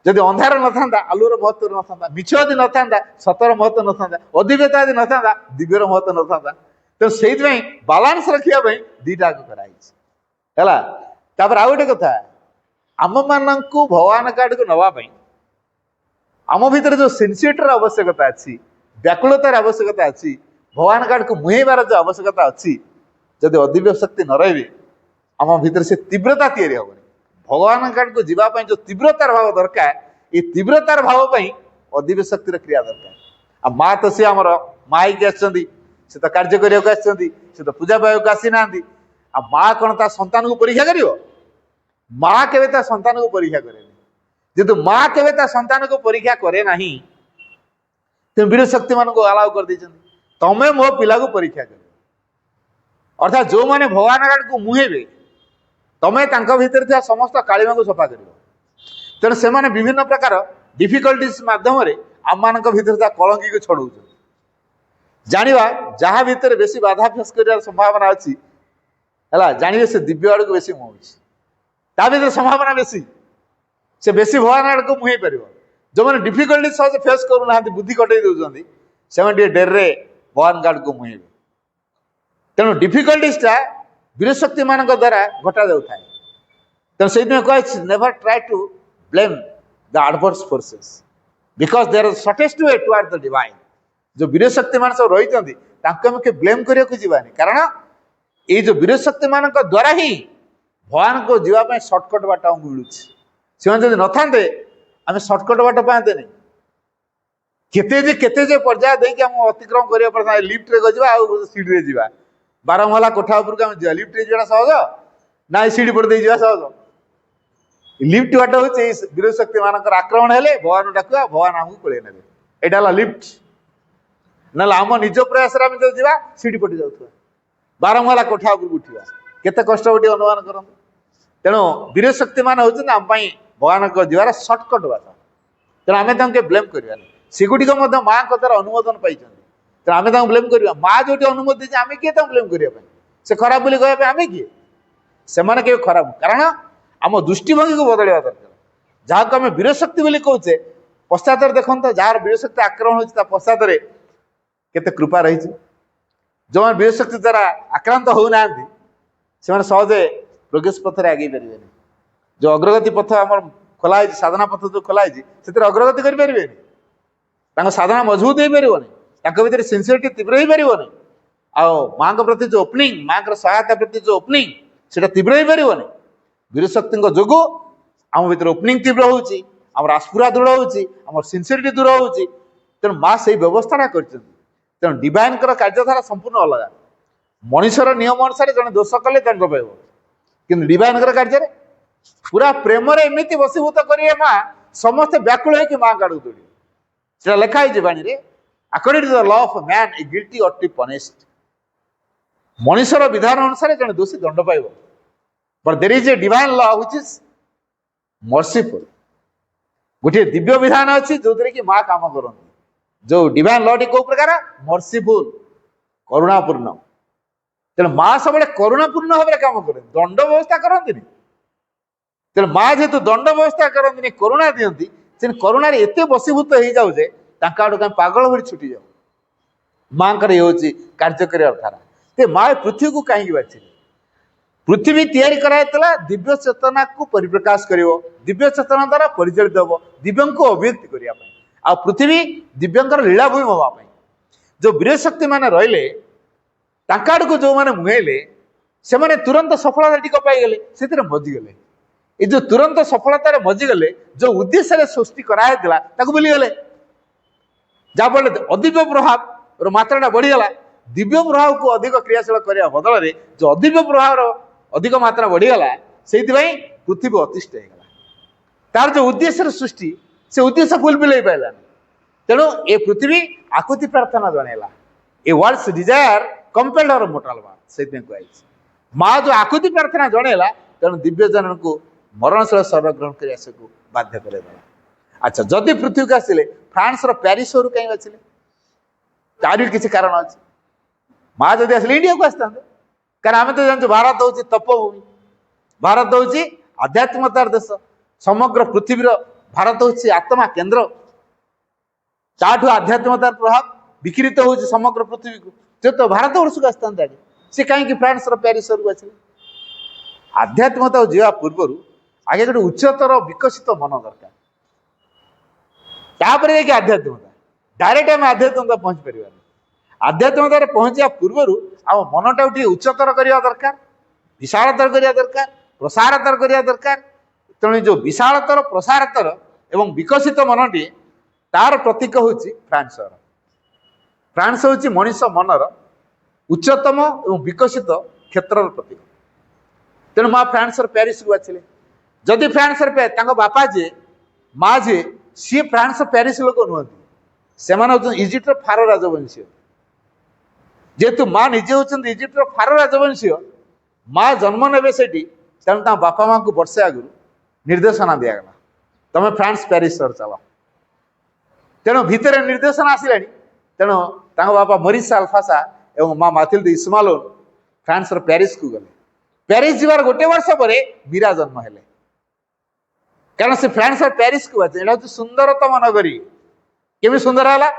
ଯଦି ଅନ୍ଧାର ନଥାନ୍ତା, ଆଲୁଅର ମହତ୍ଵ ନଥାନ୍ତା, ମିଛ ଯଦି ନଥାନ୍ତା, ସତର ମହତ୍ଵ ନଥାନ୍ତା, ଅଦିବ୍ୟତା ଯଦି ନଥାନ୍ତା, ଦିବ୍ୟର ମହତ୍ଵ ନଥାନ୍ତା। ତେଣୁ ସେଇଥିପାଇଁ ବାଲାନ୍ସ ରଖିବା ପାଇଁ ଦିଟା କରାହେଇଛି ହେଲା। ତାପରେ ଆଉ ଗୋଟେ କଥା, ଆମ ମାନଙ୍କୁ ଭଗବାନଙ୍କ ଆଡକୁ ନବା ପାଇଁ ଆମ ଭିତରେ ଯୋଉ ସିନସିୟରିଟିର ଆବଶ୍ୟକତା ଅଛି, ବ୍ୟାକୁଳତାର ଆବଶ୍ୟକତା ଅଛି, ଭଗବାନଙ୍କ ଆଡକୁ ମୁହେଁଇବାର ଯୋଉ ଆବଶ୍ୟକତା ଅଛି, ଯଦି ଅଦିବ୍ୟ ଶକ୍ତି ନ ରହିବେ ଆମ ଭିତରେ ସେ ତୀବ୍ରତା ତିଆରି ହବନି। ଭଗବାନଙ୍କ ଆଡକୁ ଯିବା ପାଇଁ ଯୋଉ ତୀବ୍ରତାର ଭାବ ଦରକାର, ଏ ତୀବ୍ରତାର ଭାବ ପାଇଁ ଅଦିବ୍ୟ ଶକ୍ତିର କ୍ରିୟା ଦରକାର। ଆଉ ମା ତ ସିଏ ଆମର ମା ହେଇକି ଆସିଛନ୍ତି, ସେ ତ କାର୍ଯ୍ୟ କରିବାକୁ ଆସିଛନ୍ତି, ସେ ତ ପୂଜା ପାଇବାକୁ ଆସିନାହାନ୍ତି। ଆଉ ମା କଣ ତା ସନ୍ତାନକୁ ପରୀକ୍ଷା କରିବ? ମା କେବେ ତା ସନ୍ତାନକୁ ପରୀକ୍ଷା କରେନି। ଯେହେତୁ ମା କେବେ ତା ସନ୍ତାନକୁ ପରୀକ୍ଷା କରେ ନାହିଁ, ତେଣୁ ବୀର ଶକ୍ତି ମାନଙ୍କୁ ଆଲାଉ କରିଦେଇଛନ୍ତି, ତମେ ମୋ ପିଲାକୁ ପରୀକ୍ଷା କରିବ। ଅର୍ଥାତ୍ ଯୋଉମାନେ ଭଗବାନ ଆଡକୁ ମୁହେଁଇବେ, ତମେ ତାଙ୍କ ଭିତରେ ଥିବା ସମସ୍ତ କାଳିମାକୁ ସଫା କରିବ। ତେଣୁ ସେମାନେ ବିଭିନ୍ନ ପ୍ରକାର ଡିଫିକଲ୍ଟିଜ ମାଧ୍ୟମରେ ଆମମାନଙ୍କ ଭିତରେ ଥିବା କଳଙ୍କିକୁ ଛଡଉଛନ୍ତି। ଜାଣିବା ଯାହା ଭିତରେ ବେଶୀ ବାଧା ଫେସ୍ କରିବାର ସମ୍ଭାବନା ଅଛି ହେଲା, ଜାଣିବେ ସେ ଦିବ୍ୟ ଆଡକୁ ବେଶୀ ମୁହଁଉଛି। ତା ଭିତରେ ସମ୍ଭାବନା ବେଶୀ, ସେ ବେଶୀ ଭଗବାନ ଆଡକୁ ମୁହେଁଇ ପାରିବ। ଯୋଉମାନେ ଡିଫିକଲ୍ଟି ସହଜେ ଫେସ୍ କରୁନାହାନ୍ତି, ବୁଦ୍ଧି କଟେଇ ଦଉଛନ୍ତି, ସେମାନେ ଟିକେ ଡେରିରେ ଭଗବାନ ଆଡକୁ ମୁହେଁଇବେ। ତେଣୁ ଡିଫିକଲ୍ଟିଜଟା ବୀର ଶକ୍ତି ମାନଙ୍କ ଦ୍ୱାରା ଘଟା ଯାଉଥାଏ। ତେଣୁ ସେଇଥିପାଇଁ କୁହାଯାଇଛି, never try to blame the adverse forces because they're shortest way toward the divine. ଯୋଉ ବୀର ଶକ୍ତି ମାନେ ସବୁ ରହିଛନ୍ତି, ତାଙ୍କୁ ଆମେ କେବେ ବ୍ଲେମ୍ କରିବାକୁ ଯିବାନି। କାରଣ ଏଇ ଯୋଉ ବୀର ଶକ୍ତି ମାନଙ୍କ ଦ୍ୱାରା ହିଁ ଭଗବାନଙ୍କୁ ଯିବା ପାଇଁ ସର୍ଟକଟ ବାଟ ଆମକୁ ମିଳୁଛି। ସେମାନେ ଯଦି ନଥାନ୍ତେ ଆମେ ସର୍ଟକଟ ବାଟ ପାଆନ୍ତେନି। କେତେ ଯେ ପର୍ଯ୍ୟାୟ ଦେଇକି ଆମକୁ ଅତିକ୍ରମ କରିବାକୁ ପଡିଥାଏ। ଲିଫ୍ଟରେ ଯିବା ଆଉ ସିଡିରେ ଯିବା, 12 ମହଲା କୋଠା ଉପରକୁ ଆମେ ଯିବା, ଲିଫ୍ଟରେ ଯିବାଟା ସହଜ ନା ଏଇ ସିଡି ପଟେ ଦେଇ ଯିବା ସହଜ? ଲିଫ୍ଟ ବାଟ ହଉଛି ବୀର ଶକ୍ତି ମାନଙ୍କର ଆକ୍ରମଣ ହେଲେ ଭଗବାନ ଡାକିବା, ଭଗବାନ ଆମକୁ କୋଳେଇ ନେବେ। ଏଇଟା ହେଲା ଲିଫ୍ଟ। ନହେଲେ ଆମ ନିଜ ପ୍ରୟାସରେ ଆମେ ଯଦି ଯିବା, ସିଡି ପଟେ ଯାଉଥିବା, 12 ମହଲା କୋଠା ଉପରକୁ ଉଠିବା, କେତେ କଷ୍ଟ ଗୋଟେ ଅନୁମାନ କରନ୍ତୁ। ତେଣୁ ବୀର ଶକ୍ତି ମାନେ ହଉଛନ୍ତି ଆମ ପାଇଁ ଭଗବାନଙ୍କ ଯିବାର ସର୍ଟକଟ ବାଟ। ତେଣୁ ଆମେ ତାଙ୍କୁ ବ୍ଲେମ୍ କରିବାନି। ସେଗୁଡ଼ିକ ମଧ୍ୟ ମାଙ୍କ ଦ୍ୱାରା ଅନୁମୋଦନ ପାଇଛନ୍ତି। ତେଣୁ ଆମେ ତାଙ୍କୁ ବ୍ଲେମ୍ କରିବା? ମା ଯୋଉଠି ଅନୁମତି ଦେଇଛି, ଆମେ କିଏ ତାଙ୍କୁ ବ୍ଲେମ୍ କରିବା ପାଇଁ? ସେ ଖରାପ ବୋଲି କହିବା ପାଇଁ ଆମେ କିଏ? ସେମାନେ କେବେ ଖରାପ, କାରଣ ଆମ ଦୃଷ୍ଟିଭଙ୍ଗୀକୁ ବଦଳିବା ଦରକାର। ଯାହାକୁ ଆମେ ବୀର ଶକ୍ତି ବୋଲି କହୁଛେ, ପଶ୍ଚାତରେ ଦେଖନ୍ତୁ ଯାହାର ବୀର ଶକ୍ତି ଆକ୍ରମଣ ହେଉଛି, ତା ପଶ୍ଚାତରେ କେତେ କୃପା ରହିଛି। ଯେଉଁମାନେ ବୀର ଶକ୍ତି ଦ୍ୱାରା ଆକ୍ରାନ୍ତ ହଉନାହାନ୍ତି, ସେମାନେ ସହଜେ ପ୍ରୋଗ୍ରେସ ପଥରେ ଆଗେଇ ପାରିବେନି। ଯୋଉ ଅଗ୍ରଗତି ପଥ ଆମର ଖୋଲା ହେଇଛି, ସାଧନା ପଥ ଯୋଉ ଖୋଲା ହେଇଛି, ସେଥିରେ ଅଗ୍ରଗତି କରିପାରିବେନି। ତାଙ୍କ ସାଧନା ମଜବୁତ ହେଇପାରିବନି, ତାଙ୍କ ଭିତରେ ସିନ୍ସିୟରିଟି ତୀବ୍ର ହେଇପାରିବନି। ଆଉ ମାଙ୍କ ପ୍ରତି ଯୋଉ ଓପନିଂ, ମାଙ୍କର ସହାୟତା ପ୍ରତି ଯୋଉ ଓପନିଂ, ସେଟା ତୀବ୍ର ହେଇପାରିବନି। ବୀର ଶକ୍ତିଙ୍କ ଯୋଗୁଁ ଆମ ଭିତରେ ଓପନିଂ ତୀବ୍ର ହଉଛି, आम आस्पुरा दृढ़ होम सिनसीयरिटी दृढ़ हो तेणु माँ से व्यवस्था कर तेणु डिवाइन कार्यधारा संपूर्ण अलग मनुष्यर नियम अनुसार जन दोष कले दंड पाइब कि डिवाइन कार्य पूरा प्रेम एमती बसीभूत करेंगे माँ समस्ते व्याकुल होकर माँ आड़ दौड़े लिखाई बाणी according to the law of man a guilty are to punished मनुष्यर विधान अनुसार जन दोषी दंड पाइब but there is a divine law which is merciful गोटे दिव्य विधान अच्छी जो कि माँ काम करती जो डिवाइन लॉ टी कौ प्रकार मर्सीफुल करुणापूर्ण तेणु माँ सब करुणापूर्ण भाव काम करे दंड व्यवस्था करती तेणु माँ जेहेतु दंड व्यवस्था करती करुणा दिखती से करुणा एत बसीभूत हो जाऊे आड़ कहीं पागल भरी छुटी जाऊ माँ ये कार्य कर धारा ते माँ पृथ्वी को कहीं बाछिले पृथ्वी तैयारी कराइला दिव्य चेतना को परिप्रकाश कर दिव्य चेतना द्वारा परिचालित हम दिव्य को अभिव्यक्ति करने आ पृथ्वी दिव्यंकर लीलाभूमि हाँपाई जो वीरशक्ति मैंने रहिले आड़ को जो मैंने मुहेले से मैंने तुरंत सफलता टिक पाईगले से मजिगले ये जो तुरंत सफलतार मजिगले जो उद्देश्य सृष्टि कराइला भूलीगले जहाँफल अदिव्य प्रभाव मात्राटा बढ़ीगला दिव्य प्रभाव को अधिक क्रियाशील करने बदल में जो अदिव्य प्रभाव अधिक मात्रा बढ़ीगला से पृथ्वी अतिष्ठ होगा तार जो उद्देश्य सृष्टि से उद्देश्य फुलफिल हो पारानी तेणु ए पृथ्वी आकुति प्रार्थना जनइला a words desire compelled her mortal one से कहुई माँ जो आकुति प्रार्थना जनइला तेणु दिव्य जन को मरणशील शरीर ग्रहण करने को बाध्य करदेला अच्छा जदि पृथ्वी को आसिले फ्रांस प्यारिस कहीं बाछिले तार किसी कारण अच्छे माँ जदि आसिले इंडिया को आसता कारण आम तो जानते भारत हूँ तपभूमि भारत हूँ आध्यात्मिकतार देश समग्र पृथ्वीर भारत हूँ आत्मा केन्द्र ताठू आध्यात्मिकतार प्रभाव विकृत हो समग्र पृथ्वी को तो भारत वर्ष को आसता आगे सी कहीं फ्रांस प्यारिस को आसिले आध्यात्मिकता जा पूर्व आगे गोटे उच्चतर विकसित मन दरकार तापर आध्यात्मिकता डायरेक्ट आम आध्यात्मिकता पहुंची पार आध्यात्मिकता पहुंचा पूर्व आम मनटा उच्चतर करने दरकार विशालतर करने दरकार प्रसारतर करने दरकार तेणु जो विशालतर प्रसारतर एवं विकसित मनटी तार प्रतीक हूँ फ्रांस फ्रांस हूँ मनीष मनर उच्चतम एवं विकसित क्षेत्र प्रतीक तेणु माँ फ्रांस प्यारिस को बाछिले जदि फ्रांस बापा जी माँ जी सी फ्रांस प्यारिस लोक नुहति से इजिप्टर फारो राजवंशी जेहेतु माँ निजे होती इजिप्टर फारो राजवंशी माँ जन्म ने से तेणु बापा माँ को वर्षे आगु निर्देशना दिगला तुम फ्रांस प्यारिस चल तेणु भितर निर्देशना आसला तेणु बापा मरीसा अल्फासा और माँ माथिल्द इस्मालोन फ्रांस प्यारिस को गले प्यारिस जीवार गोटे वर्ष पर मीरा जन्म है कारण से फ्रांस प्यारिस को बात सुंदरतम नगरी केमी सुंदर है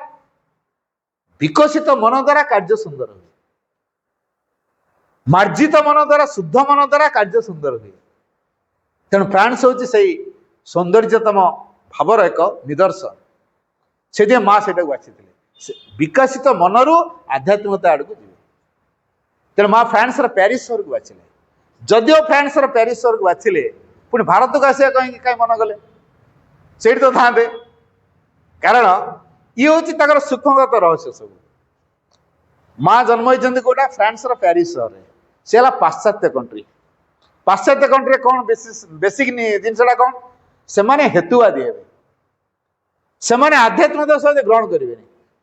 विकसित मन द्वारा कार्य सुंदर हुए मार्जित मन द्वारा शुद्ध मन द्वारा कार्य सुंदर हुए तेणु फ्रांस हूँ से सौंदर्यतम भावर एक निदर्शन से माँ से बाछी विकसित मनरू आध्यात्मिकता आड़ को जी तेणु माँ फ्रांस प्यारिस सहर को बाछिले जदिओ फ्रांस प्यारिस सहर को बाछिले पुणी भारत को आसा कहीं मन गले से तो था कारण ये हूँ सूक्ष्मगत रहस्य सब माँ जन्म होती कौटा फ्रांस प्यारिस सहर सी है पाश्चात्य कंट्री कौन बेसिक जिनसा कौन से हेतुवादी हे से आध्यात्मिकता सहित ग्रहण करेंगे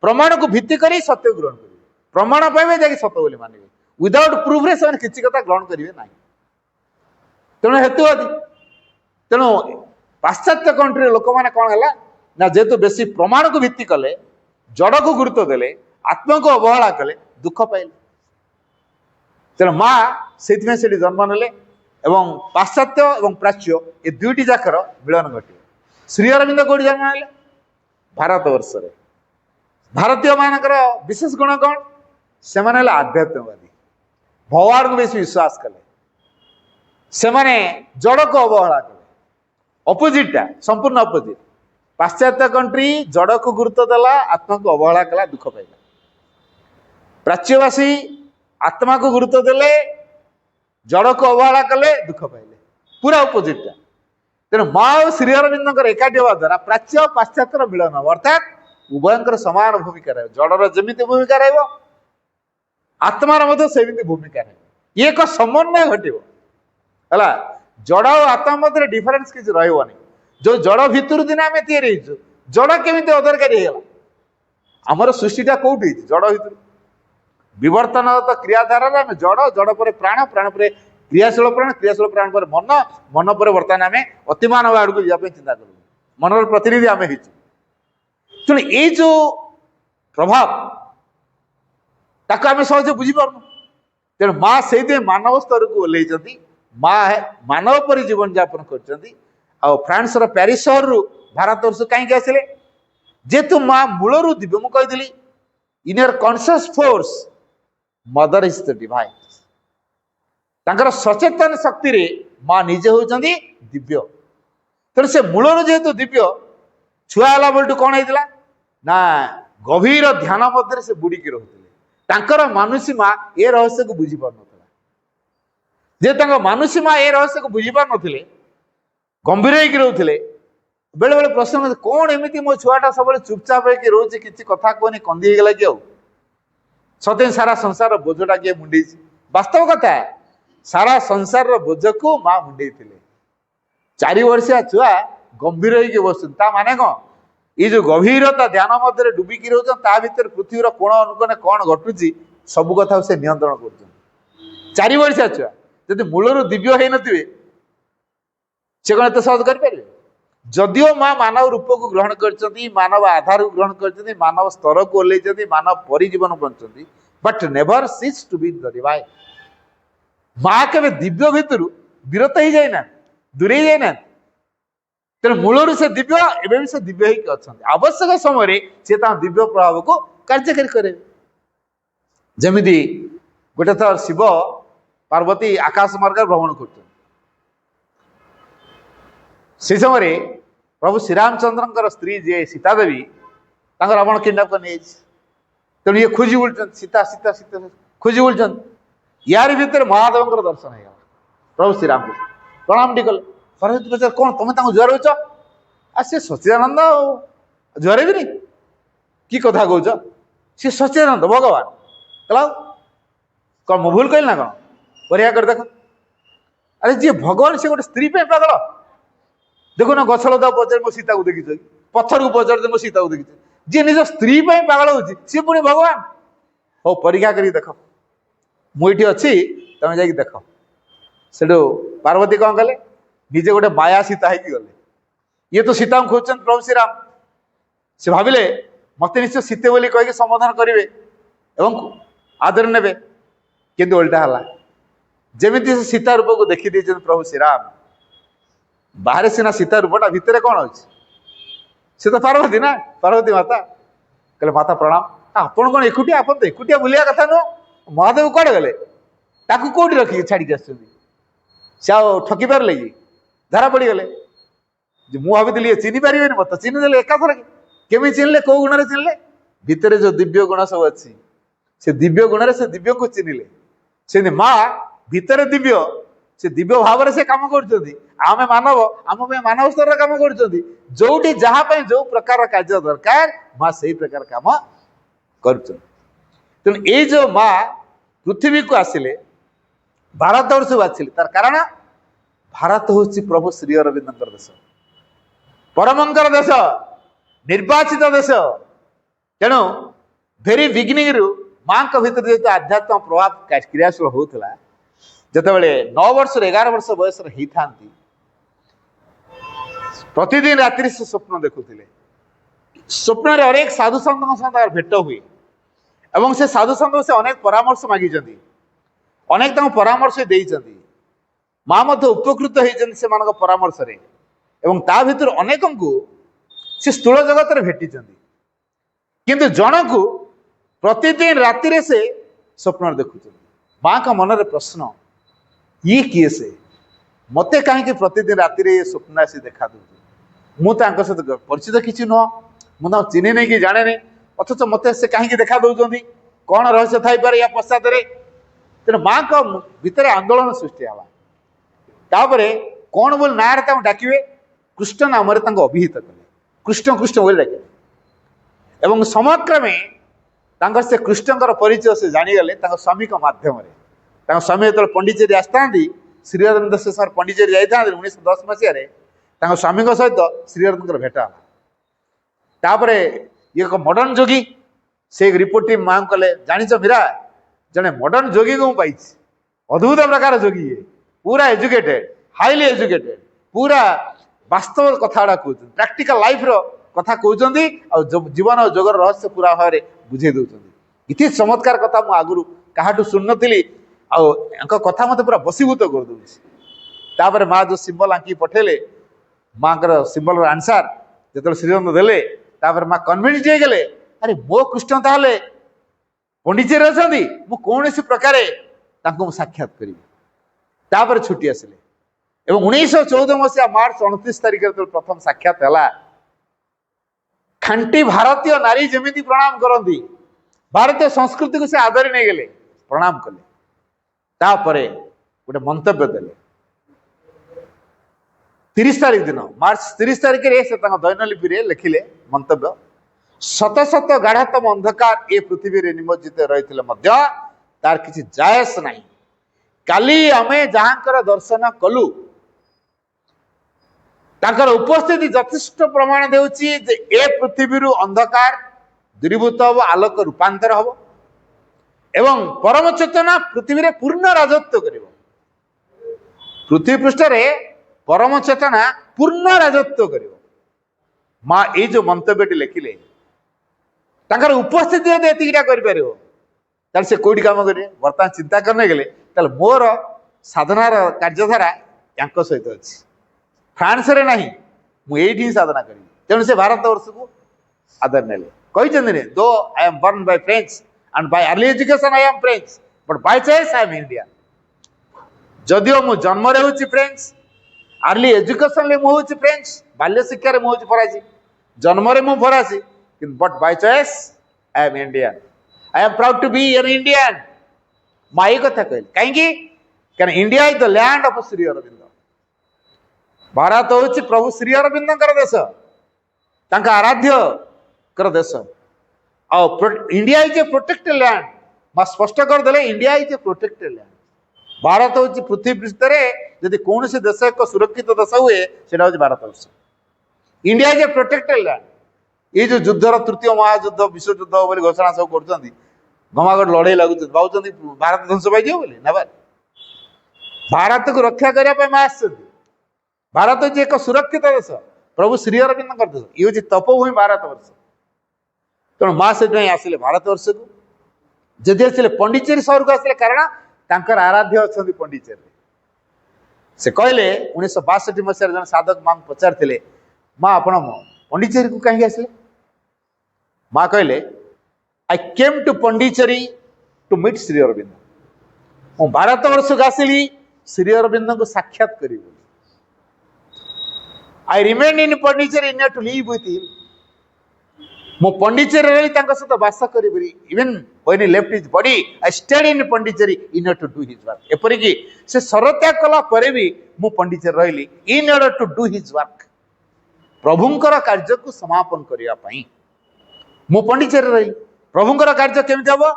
प्रमाण को भित्ति कर सत्य ग्रहण करेंगे प्रमाण पाइबे जाकि सत बोली मानवे विदाउट प्रूफ रे से किसी कथा ग्रहण करेंगे ना तेणु हेतुवादी तेणु पाश्चात्य कंट्री लोक मैंने कौन है ना जेहेतु बेसी प्रमाण को भित्ति कले जड़ को गुरुत्व देले आत्मा को अवहेला कले दुख पाइले तेणु माँ से जन्म नेले एवं पाश्चात्य एवं प्राच्य ये दुईटी जाकर मिलन घटे श्री अरविंद कौटी जन्म नेले भारत वर्ष भारतीय मानकर विशेष गुण कौन से आध्यात्मिकवादी भगवान को बेस विश्वास कले से जड़ को अवहेला कले अपोजिटा संपूर्ण अपोजिट पाश्चात्य कंट्री जड़ को गुरुत्व देला आत्मा को अवहेला कला दुख पाइला प्राच्यवासी आत्मा को गुरुत्व देले जड़ को अवहेला कले दुख पाइले पूरा अपोजिटा तेणु माँ और श्री अरविंद एकाठी हवा द्वारा प्राच्य और पाश्चात्यर मिलन हम अर्थात उभयर समान भूमिका रही जड़र जमी भूमिका रत्मार सेमती भूमिका रही एक समन्वय घटना जड़ और आत्मा मध्य डिफरेन्स किसी रही जो जड़ भितर दिन आम या जड़ केमी अदरकारी होगा आमर सृष्टिटा कौटी जड़ भर विवर्तन तो क्रियाधारा आम जड़ जड़ पर प्राण प्राण पर क्रियाशील प्राण पर मन मन पर बर्तमान आम अतिमान आड़ को जावाई चिंता करूँ मनर प्रतिनिधि आम तेणु ये जो प्रभाव ताको आम सहज बुझीपार तेणु माँ से मानव स्तर को ओह्लैंती माँ मानव पर जीवन यापन कर फ्रांस पेरिस सहर रु भारत वर्ष कहीं आसिले जेहेतु माँ मूलर दिव्य मुझे कही in your conscious force mother is the divine तांकर सचेतन शक्ति रे माँ निजे होती दिव्य तेणु से मूलर जेहेतु दिव्य छुआ बेलू कौन होता ना गभीर ध्यान मध्य से बुड़िकी रोते मानुषी माँ ए रहस्य को बुझी पार जे मानुषी माँ ए रहस्य को बुझी पार नथिले गंभीर होकर रोते बेले बेले प्रश्न कौन एमती मो छुआटा सब चुपचाप होकर रोचे किसी कथा कहनी कंदी गला कि सते सारा संसार बोझटा किए मुंडे वास्तव कथा सारा संसार बोझ को माँ मुंडे 4 वर्षिया छुआ गंभीर होकर बस माने कौन ये जो गभीरता ध्यान मध्य डुबिकी रोचा भर पृथ्वीर कोण अनुकोण कौन घटुची सब कथा से नियंत्रण कर 4 वर्षिया छुआ जब मूलर दिव्य हो नथिबे से कौन एत सहज करें जदिओ माँ मानव रूप को ग्रहण कर मानव आधार को ग्रहण कर मानव स्तर को ओह्लैंती मानव परिजीवन बंचती but never cease to be the divine माँ के दिव्य भितर विरत ही जाइना दूरे जाइना तेणु मूलर से दिव्य एवं से दिव्य ही अच्छा आवश्यक समय सी दिव्य प्रभाव को कार्यकारी करे जमीदी गोटे थर शिव पार्वती आकाश मार्ग भ्रमण कर समय प्रभु श्रीरामचंद्र स्त्री जी सीता देवी रावण किडनाप कर तेणु ये खोजी बुलूँ सीता सीता सीता खोजी बुलूँ यार भितर महादेव दर्शन है प्रभु श्रीराम को प्रणाम टी कले पार्वती पचार कौन तुम जुआर हो सी सच्चिदानंद जुआर भी कि कथा कौच सी सच्चिदानंद भगवान कहला कौन मु भूल कहली ना कौन परीक्षा कर देख अरे जी भगवान से गोटे स्त्री पे पागल देखो ना गछलता पचार मो सीता को देखी पत्थर को पचार मो सीता को देखी जी निज स्त्री पे पागल हो सी पुणी भगवान हो परीक्षा कर देख मुझे अच्छी तुम जा देख से पार्वती कौन कले निजे गोटे माया सीता है गले ये तो सीता खोज प्रभु श्रीराम से भाविले मत निश्चय सीते बोली कहीकि समाधान करेंगे एवं आदर ने किंतु उल्टा है जमी से सीता रूप को देखी दे प्रभु श्रीराम बाहर सीना सीता रूपटा भितर कौन अच्छे सी तो पार्वती ना पार्वती माता कहले माता प्रणाम आपण कौन एकुटिया आप तो एकुटिया बुलिया कथा नुह महादेव कड़े गले ताकू कौटी रखिए छाड़ी से ठकी पारे कि धारा पड़ गले मुझे भाई चिन्ह पारे मत चिन्ह देले एकाथर केमी चिन्हले कौ गुण चिन्हले भितर जो दिव्य गुण सब अच्छी से दिव्य गुण से दिव्य को चिन्हले से माँ भितर दिव्य से दिव्य भाव से कम कर आम मानव आम मानव स्तर कम कर जोटी जहाँ जो प्रकार कार्य दरकार माँ से प्रकार कम कर तेणु ये जो माँ पृथ्वी को आसिले भारत वर्ष को आसिले तार कारण भारत हूँ प्रभु श्री अरविंद देश परमंकर देश निर्वाचित देश तेणु भेरी बिगिनिंग रु माँ भीतर जो आध्यात्म प्रभाव क्रियाशील होता जिते बड़े 9 वर्ष 11 वर्ष बयस होता प्रतिदिन रात्रि से स्वप्न देखुले स्वप्न अनेक साधु संत सहित भेट हुए एवं से साधु संत से अनेक परामर्श मागी अनेक परामर्श देइचंदी माँ मध्य उपकृत होती से परामर्श रे एवं ता भीतर अनेक को से स्थूल जगत में भेटी किंतु जन को प्रतिदिन राति से स्वप्न देखुं माँ का मन रे प्रश्न ये किए से मत कहीं प्रतिदिन राति स्वप्न आसी देखा दूँ मुझे सहित परिचित किसी नुह मुझे चिन्ह नहीं कि जाने नहीं अथच मत से कहीं देखा दौरान कौन रहस्य थी या पश्चात तेणु माँ का भितर आंदोलन सृष्टि है तापर कौन बोल ना डाकिए कृष्ण नाम अभिहित कले कृष्ण कृष्ण बोली डाके एवं समक्रमे से कृष्णकर परिचय से जानीगले स्वामी मध्यम स्वामी जो पंडिचेरी आसता श्रीअरविंद से सर पंडिचेरी जाता 1910 मसीह स्वामी सहित श्रीअरविंद भेटा तापर ये एक मॉडर्न जोगी से रिपोर्ट माँ कले जाच मीरा जड़े मॉडर्न जोगी को पाई अद्भुत प्रकार जोगी है पूरा एजुकेटेड हाईली एजुकेटेड पूरा वास्तव कथा कहते प्रैक्टिकल लाइफ रो कथा कहते जीवन और जोगर रहस्य पूरा भाव में बुझे दौरान इति चमत्कार कथा मुझे आगुरी क्या शुण नी कथा मत पूरा बसीभूत कर दूसरी माँ जो सिंबल आंकी पठेले माँ सिंबल आंसर जो श्रीरंग देले माँ कन्विन्स गले अरे मो कृष्ण ताले पंडिचेरी अच्छा कौन प्रकार साक्षात करी छुट्टी आसिले 1914 मसीहा मार्च 29 तारिख प्रथम साक्षात है खांटी भारतीय नारी जमी प्रणाम करती भारतीय संस्कृति को से आदरी नहीं गले प्रणाम कले तापरे गोटे मंतव्य देले 30 तारिख दिन मार्च 30 तारिख से दैनलिपि लिखिले मंतव्य शत शत गाढ़तम अंधकार ए पृथ्वी निमज्जित रही तार किसी जायस नहीं काली आमे जहांकर दर्शन कलु ताकर उपस्थिति यथेष्ट प्रमाण देउची जे ए पृथ्वी अंधकार दूरीभूत हम आलोक रूपांतर हम एवं परम चेतना पृथ्वी रे पूर्ण राजत्व करिवो पृथ्वी पृष्ठ रे परम चेतना पूर्ण राजत्व करिवो माँ ये जो मंतव्यटी लिखिले ताकर उपस्थिति यदि एतिकिटा करि परिवो ताल से कोइडी काम करिवे वर्तमान चिंता करने गेले ताल मोर साधनार कार्यधारा यांको सहित अछि फ्रांस रे नहीं मुझे साधना करी तेणु से भारत वर्ष को आदर ने कही दो I am born by French and by early education I am French but by choice I am Indian जदिओ मु जन्म रे होची फ्रेंच अर्ली एजुकेशन ले मु होची फ्रेंच बाल्य शिक्षा रे मु होची फरासी जन्म रे मु फरासी but by choice I am Indian I am proud to be an Indian माई कथा कहली कहीं India is the land of Shri Aurobindo Bharat हूँ प्रभु श्री अरविंद देश आराध्य कर देश India is a protected land मैं स्पष्ट करदे India is a protected land Bharat हूँ पृथ्वी पृष्ठ जदि कौन सी देश एक सुरक्षित देश हुए से भारत वर्ष India is a protected land ये जो युद्धर तृतीय महायुद्ध विश्वयुद्ध बोली घोषणा सब कर घमाघट लड़े लगुच भावुं भारत ध्वंस पाई बोली ना भारत को रक्षा करने माँ भारत हूँ एक सुरक्षित देश प्रभु श्री अरविंद देश ये हूँ तपोभूमि भारत वर्ष तेणु माँ से आसिले भारत वर्ष को जदि आसिले पंडिचेरी सहर को आसिले कारण आराध्य अच्छा पंडिचेरी से कहले 1962 मसीह जन साधक माँ पचार माँ आप पंडिचेरी को कहीं आसिले माँ कहले I came to Pondicherry to meet Shri Aurobindo मु भारत वर्ष को आसिली श्री अरविंद को साक्षात करी I remained in Pondicherry in order to live with him. Mo Pondicherry रही तांका सहित वास करी even when he left his body I stayed in Pondicherry in order to do his work. एपरि कि से सरत्याग कला परे भी मु Pondicherry रहिली in order to do his work. प्रभुंकर कार्य को समापन करिया पई मु Pondicherry रही प्रभुंकर कार्य केमिति हबो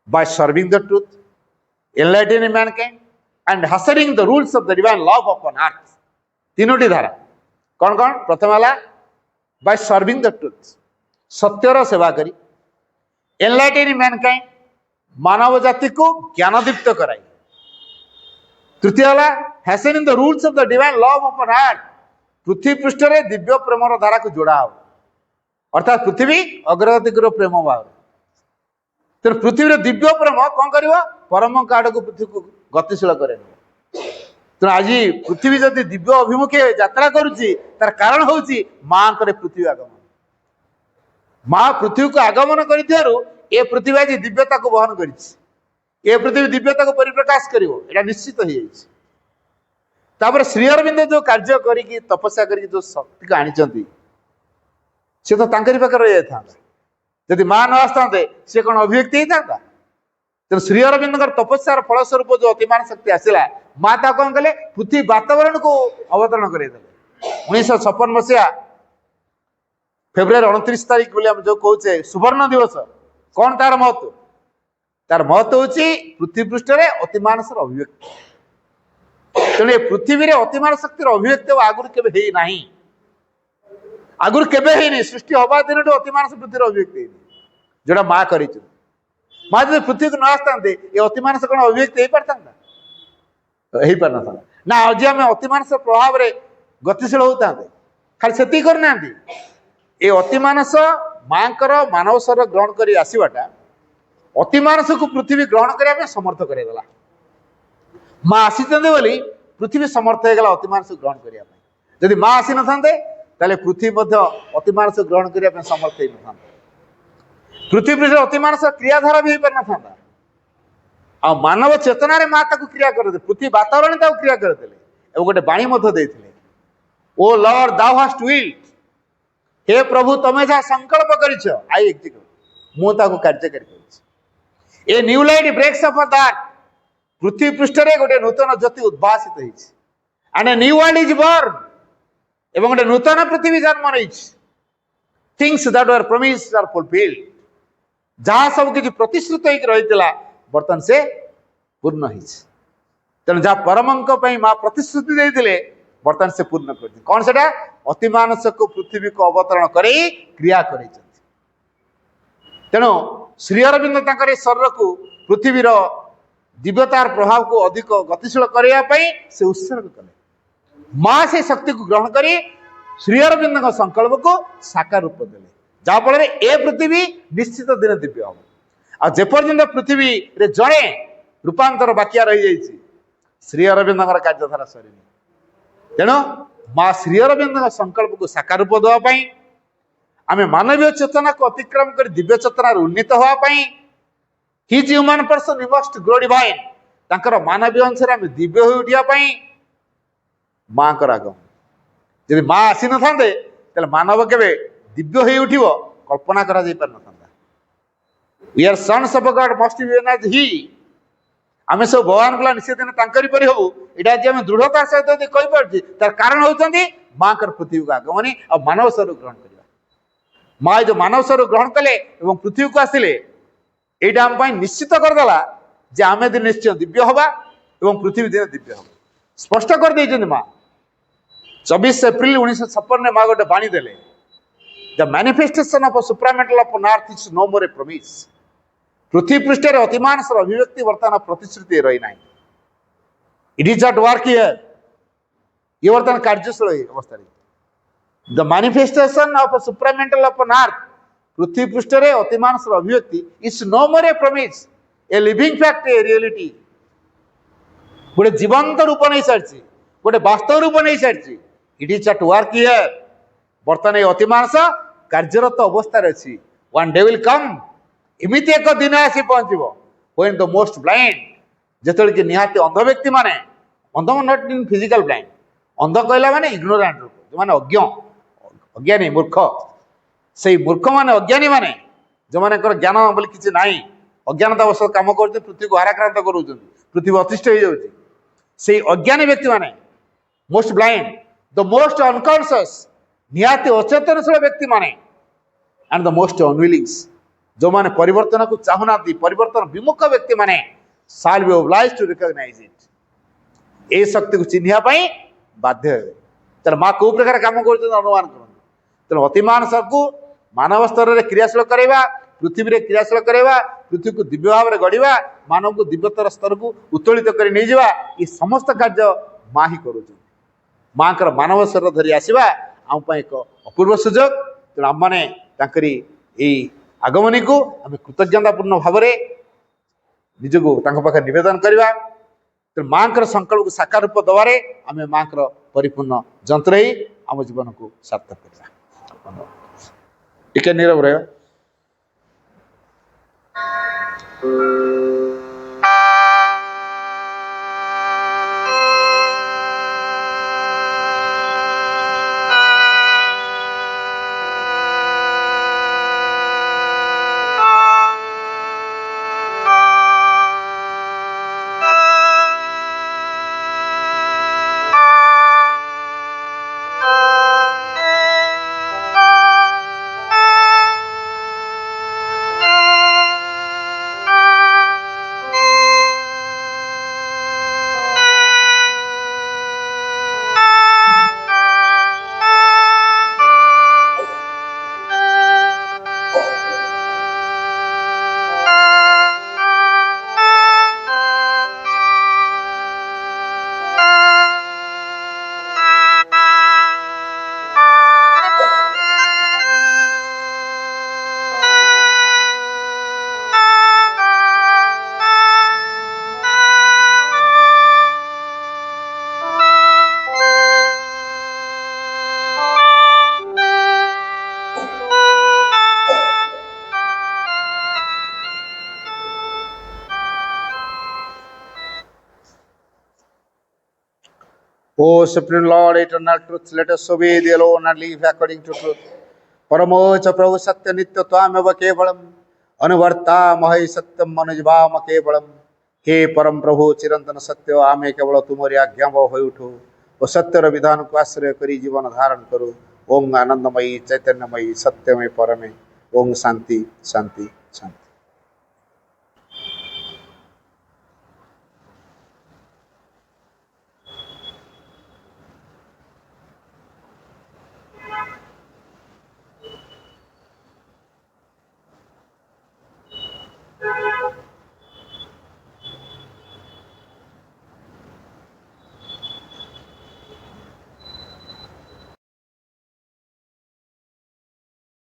by serving the truth, enlightening mankind and hastening the rules of the divine love upon earth. तीनोटी धारा कौन कौन प्रथम है बाय सर्विंग द ट्रुथ सत्यर सेवा करी एनलाइटेनिंग मैनकाइंड मानव जाति को ज्ञानदीप्त कराई तृतीय है hastening the rules of the divine love of earth पृथ्वी पृष्ठ रे दिव्य प्रेमर धारा को जोड़ा हो अर्थात पृथ्वी अग्रगति करो प्रेम भाव तेणु पृथ्वी रे दिव्य प्रेम कौन करिवो परम काड़ को पृथ्वी को गतिशील करे तेणु आज पृथ्वी जदि दिव्य अभिमुखे यात्रा करुच्ची तार कारण हूँ माँ पृथ्वी आगमन माँ पृथ्वी को आगमन कर पृथ्वी आज दिव्यता को बहन कर पृथ्वी दिव्यता को परिप्रकाश कर निश्चित हो जाए श्री अरविंद जो कार्य करी तपस्या करी जो शक्ति को आनी सी तो पाखे रही था जदि माँ न आसता सी कौन अभिव्यक्ति होता तेणु श्री अरविंद तपस्यार फलस्वरूप जो अतिमान शक्ति आसला माँ ता कौन कले पृथ्वी वातावरण को अवतरण कर 1956 फेब्रुआरी 29 तारीख बोले हम जो कहे सुवर्ण दिवस कौन तार महत्व हूँ पृथ्वी पृष्ठ अति मानसर अभिव्यक्ति तेणु पृथ्वी अतिमान शक्तिर अभिव्यक्ति आगुरी केवे ना आगुरी केवे सृष्टि हवा दिन अतिमान पृथ्वी अभिव्यक्ति जोड़ा माँ कर माँ जो पृथ्वी को न आसते ये अतिमानस कौन अभिव्यक्ति हो पारता ना आज आम अतिमानस प्रभाव में गतिशील होता खाली से करना ये अतिमानस माँ मानव शरीर ग्रहण कर आसवाटा अतिमानस को पृथ्वी ग्रहण करने समर्थ करदेला माँ आसी बोली पृथ्वी समर्थ होगा अतिमानस ग्रहण करने जदि माँ आसी न था पृथ्वी अतिमानस ग्रहण करने समर्थ हो न पृथ्वी पृष्ठ अतिमानस क्रियाधारा भी हो पार न आ मानव चेतना माँ क्रिया करदे पृथ्वी वातावरण क्रिया करदे गोटे बाणी O lord thou hast willed हे प्रभु तमे जहाँ संकल्प कर आई एग्जीक्यूट मुझे कार्यकारी कर a new light breaks up that पृथ्वी पृष्ठ रे गोटे नूतन ज्योति उद्भासित होइछ and a new world is born एवं गोटे नूतन पृथ्वी जन्म नहीं things that were promised are fulfilled जहाँ सब किसी प्रतिश्रुत होकर रही बर्तमान से पूर्ण हो तेणु जहाँ परमंक माँ प्रतिश्रुति देते बर्तमान से पूर्ण कर कौन से अतिमानस को पृथ्वी को अवतरण कर क्रिया कर तेणु श्री अरविंद शरीर को पृथ्वीर दिव्यतार प्रभाव को अधिक गतिशील करने से उत्सर्ग कले माँ से शक्ति को ग्रहण कर श्री अरविंद संकल्प को साकार रूप देले जहाँफल ए पृथ्वी निश्चित दिन दिव्य हम आपर्यंत पृथ्वी रे जड़े रूपांतर बाकिया रही जाइए श्री अरविंद कार्यधारा सरी तेणु माँ श्री अरविंद संकल्प को साकार रूप देवाई आम मानवीय चेतना को अतिक्रम कर दिव्य चेतना उन्नीत होगापाई his human person you must grow divine तांकर मानवीय अंश आम दिव्य हो उठापी माँ को आगमन जब माँ आसी न मानव के दिव्य हो उठिव कल्पना करा जाई पार न we are sons of God must be as he आम सब भगवान को निश्चित दिन तांकरी परि हबु एटा जे हम दृढ़ता सहित यदि कहि परछि तार कारण होउछन्ती मां कर पृथ्वी को आगमनी और मानव शरीर ग्रहण करबा मां जो मानव शरीर ग्रहण कले एवं पृथ्वी को आसिले एटा हम पई निश्चित करदेला जे आमे दिन निश्चय दिव्य हबा एवं पृथ्वी दिन दिव्य हबा स्पष्ट कर दैछन्ती मां 24 एप्रिल 1956 ने मां गोटे बाणी देले the manifestation of supramental of earth is no more a promise पृथ्वी पृष्ठ अतिमानस अभिव्यक्ति बर्तमान प्रतिश्रुति रही ना it is not work here ये बर्तमान कार्यशील अवस्था the manifestation of supramental of earth पृथ्वी पृष्ठ अतिमानस अभिव्यक्ति is no more a promise a living fact a reality गोटे जीवंत रूप नहीं सारी गोटे वास्तव रूप नहीं सारी it is not work here बर्तमान अतिमानस कार्यरत अवस्था अच्छी वन डे विल कम एमती एक दिन आसी पहुंचब व्हेन द मोस्ट ब्लाइंड जिते कि निहाती अंध व्यक्ति माने अंध नॉट इन फिजिकल ब्लाइंड अंध कहला माने इग्नोरेंट लोक जो माने अज्ञ अज्ञानी मूर्ख से मूर्ख माने अज्ञानी माने जो माने ज्ञान बोली किसी नाई अज्ञानता वश काम कर पृथ्वी को हाराक्रांत कर पृथ्वी अतिष्ठ हो जाऊँगी से अज्ञानी व्यक्ति माने most blind the most unconscious निहाती अचेतनशील व्यक्ति माने एंड द मोस्ट अनविलिंग्स जो माने परिवर्तन को चाहूना परिवर्तन विमुख व्यक्ति माने shall be obliged to recognize it ए शक्ति को चिन्हिया पाई बाध्य हेबे तर मां को प्रकार काम कर अनुमान करते तेणु अतिमानस को मानव स्तर में क्रियाशील करवा पृथ्वी रे क्रियाशील करवा पृथ्वी को दिव्य भाव में गढ़ा मानव को दिव्यतर स्तर को उत्तोलित कर नहीं जावा ये समस्त कार्य माँ ही कर माँ कर मानव शरीर धरी आसवा आम एक अपूर्व सुजोग तेणु आम मैंने आगमनी को आम कृतज्ञतापूर्ण भाव में निजको पाखे नवेदन करवा तेणु माँ संकल्प को साकार रूप दबारे आम माँ परिपूर्ण जंत्र ही आम जीवन को सार्थक करवा टिके नीरव रह O Supreme Lord, eternal truth, let us obey thee alone and live according to truth. परमोच प्रभु सत्य नित्य त्वामेव केवलम अनुवर्ता महि सत्यम मनुजभाम केवलम। हे परम प्रभु चिरंतन सत्य आमे केवल तुमरी आज्ञाव हो उठू ओ सत्यर विधान को आश्रय करी जीवन धारण करू। ओम आनंदमयी चैतन्यमयी सत्यमय परमे ओम शांति शांति शांति।